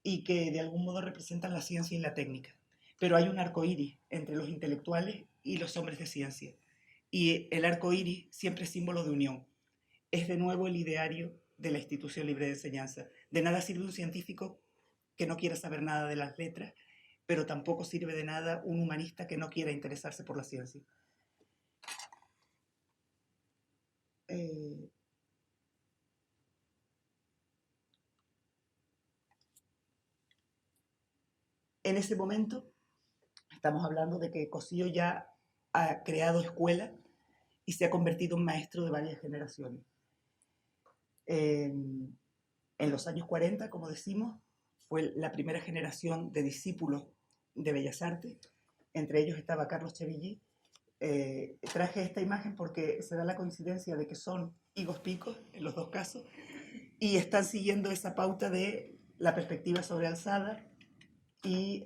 y que de algún modo representan la ciencia y la técnica. Pero hay un arco iris entre los intelectuales y los hombres de ciencia. Y el arco iris siempre es símbolo de unión. Es de nuevo el ideario de la institución libre de enseñanza. De nada sirve un científico que no quiera saber nada de las letras, pero tampoco sirve de nada un humanista que no quiera interesarse por la ciencia. En ese momento estamos hablando de que Cossío ya ha creado escuela y se ha convertido en maestro de varias generaciones. En los años 40, como decimos, fue la primera generación de discípulos de Bellas Artes. Entre ellos estaba Carlos Chevilly. Traje esta imagen porque se da la coincidencia de que son higos picos en los dos casos y están siguiendo esa pauta de la perspectiva sobre alzada y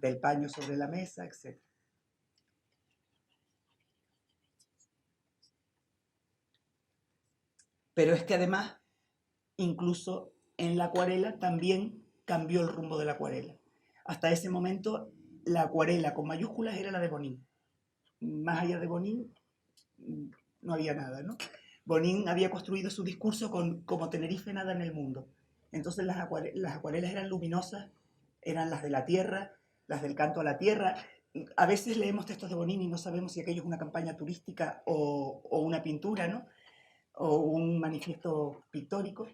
del paño sobre la mesa, etc. Pero es que además, incluso en la acuarela también cambió el rumbo de la acuarela. Hasta ese momento, la acuarela con mayúsculas era la de Bonín. Más allá de Bonín, no había nada, ¿no? Bonín había construido su discurso con como Tenerife nada en el mundo. Entonces las acuarelas eran luminosas, eran las de la tierra, las del canto a la tierra. A veces leemos textos de Bonín y no sabemos si aquello es una campaña turística o una pintura, ¿no? O un manifiesto pictórico.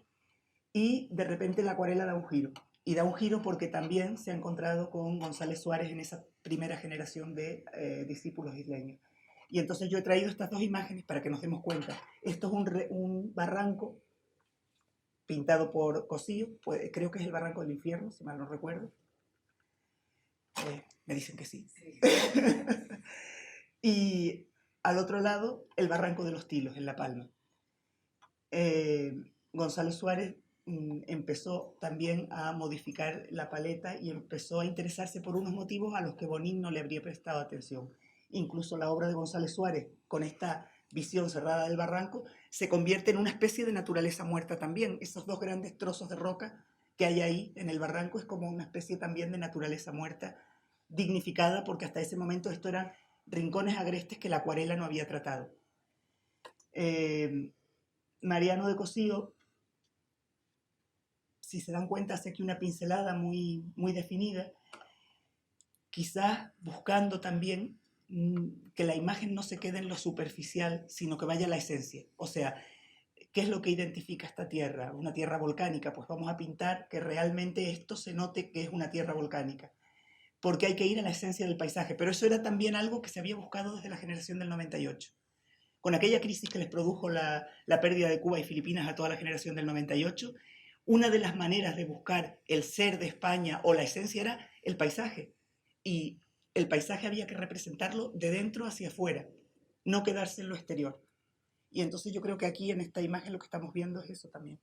Y de repente la acuarela da un giro. Y da un giro porque también se ha encontrado con González Suárez en esa primera generación de discípulos isleños. Y entonces yo he traído estas dos imágenes para que nos demos cuenta. Esto es un barranco pintado por Cosío, pues, creo que es el Barranco del Infierno, si mal no recuerdo. Me dicen que sí. Y al otro lado, el Barranco de los Tilos, en La Palma. González Suárez empezó también a modificar la paleta y empezó a interesarse por unos motivos a los que Bonín no le habría prestado atención. Incluso la obra de González Suárez, con esta visión cerrada del barranco, se convierte en una especie de naturaleza muerta también. Esos dos grandes trozos de roca que hay ahí en el barranco es como una especie también de naturaleza muerta, dignificada porque hasta ese momento esto eran rincones agrestes que la acuarela no había tratado. Mariano de Cosío, si se dan cuenta, hace aquí una pincelada muy, muy definida, quizás buscando también que la imagen no se quede en lo superficial, sino que vaya a la esencia. O sea, ¿qué es lo que identifica esta tierra? Una tierra volcánica, pues vamos a pintar que realmente esto se note que es una tierra volcánica, porque hay que ir a la esencia del paisaje. Pero eso era también algo que se había buscado desde la generación del 98. Con aquella crisis que les produjo la pérdida de Cuba y Filipinas a toda la generación del 98, una de las maneras de buscar el ser de España o la esencia era el paisaje. Y el paisaje había que representarlo de dentro hacia afuera, no quedarse en lo exterior. Y entonces yo creo que aquí en esta imagen lo que estamos viendo es eso también.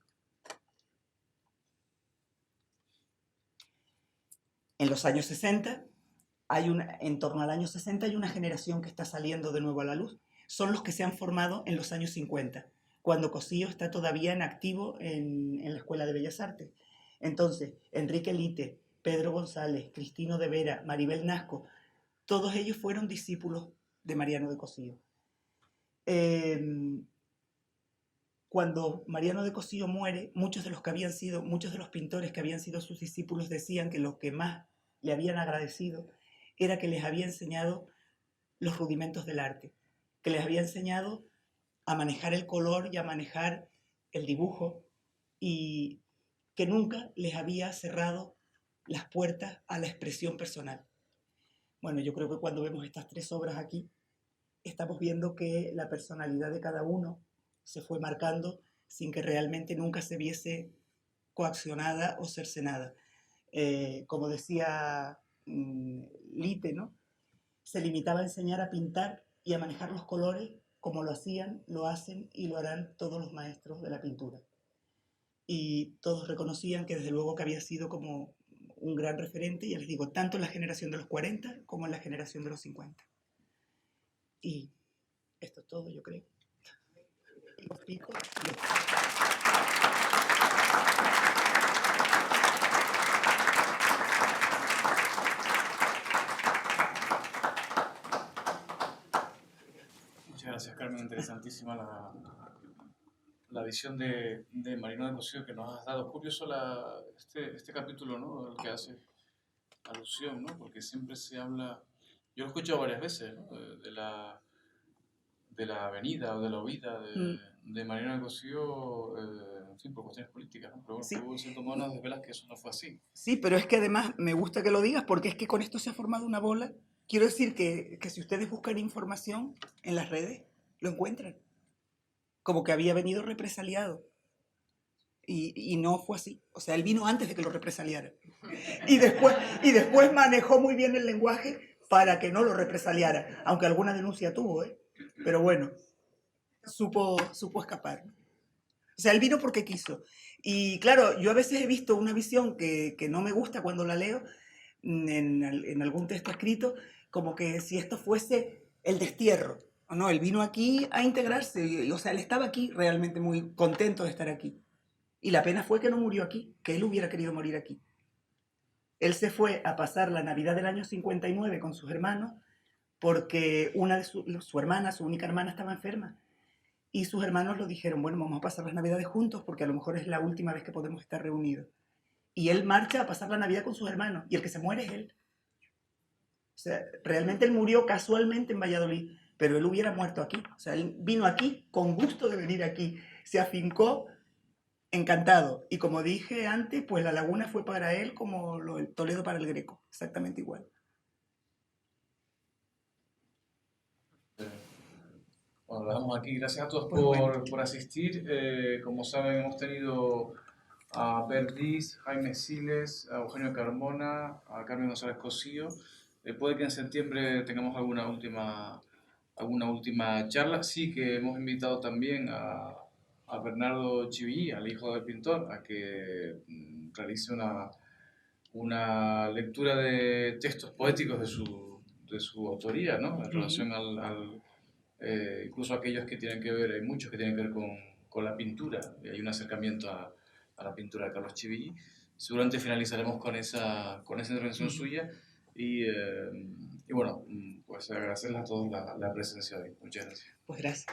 En los años 60, en torno al año 60 hay una generación que está saliendo de nuevo a la luz. Son los que se han formado en los años 50, cuando Cosío está todavía en activo en la Escuela de Bellas Artes. Entonces, Enrique Lite, Pedro González, Cristino de Vera, Maribel Nasco, todos ellos fueron discípulos de Mariano de Cosío. Cuando Mariano de Cosío muere, muchos de los pintores que habían sido sus discípulos decían que lo que más le habían agradecido era que les había enseñado los rudimentos del arte, que les había enseñado a manejar el color y a manejar el dibujo, y que nunca les había cerrado las puertas a la expresión personal. Bueno, yo creo que cuando vemos estas tres obras aquí, estamos viendo que la personalidad de cada uno se fue marcando sin que realmente nunca se viese coaccionada o cercenada. Como decía Lite, ¿no? Se limitaba a enseñar a pintar y a manejar los colores como lo hacían, lo hacen y lo harán todos los maestros de la pintura. Y todos reconocían que desde luego que había sido como un gran referente, ya les digo, tanto en la generación de los 40 como en la generación de los 50. Y esto es todo, yo creo. Y os pico. Muchas gracias, Carmen. Interesantísima la visión de Mariano de Cosío que nos has dado. Curioso este capítulo, ¿no? El que hace alusión, ¿no? Porque siempre se habla, yo lo he escuchado varias veces, ¿no? de la venida o de la huida de Mariano de Cosío, en fin, por cuestiones políticas, ¿no? Pero bueno, Sí. tú se tomó unas desvelas que eso no fue así. Sí, pero es que además me gusta que lo digas porque es que con esto se ha formado una bola. Quiero decir que si ustedes buscan información en las redes, lo encuentran. Como que había venido represaliado. Y no fue así. O sea, él vino antes de que lo represaliaran. Y después manejó muy bien el lenguaje para que no lo represaliara. Aunque alguna denuncia tuvo, ¿eh? Pero bueno, supo escapar. O sea, él vino porque quiso. Y claro, yo a veces he visto una visión que no me gusta cuando la leo en algún texto escrito, como que si esto fuese el destierro. O no, él vino aquí a integrarse. O sea, él estaba aquí realmente muy contento de estar aquí. Y la pena fue que no murió aquí, que él hubiera querido morir aquí. Él se fue a pasar la Navidad del año 59 con sus hermanos porque una de su hermana, su única hermana, estaba enferma. Y sus hermanos lo dijeron, bueno, vamos a pasar las Navidades juntos porque a lo mejor es la última vez que podemos estar reunidos. Y él marcha a pasar la Navidad con sus hermanos y el que se muere es él. O sea, realmente él murió casualmente en Valladolid, pero él hubiera muerto aquí. O sea, él vino aquí con gusto de venir aquí. Se afincó encantado. Y como dije antes, pues la laguna fue para él como el Toledo para el Greco, exactamente igual. Bueno, lo dejamos aquí. Gracias a todos Pues bueno. por asistir. Como saben, hemos tenido a Berdiz, Jaime Siles, a Eugenio Carmona, a Carmen González Cosío. Puede que en septiembre tengamos alguna última charla. Sí que hemos invitado también a Bernardo Chivillí, al hijo del pintor, a que realice una lectura de textos poéticos de su autoría, ¿no? En relación incluso aquellos que tienen que ver, hay muchos que tienen que ver con la pintura, y hay un acercamiento a la pintura de Carlos Chivillí. Seguramente finalizaremos con esa intervención suya y bueno, pues agradecerles a todos la presencia hoy. Muchas gracias. Pues gracias.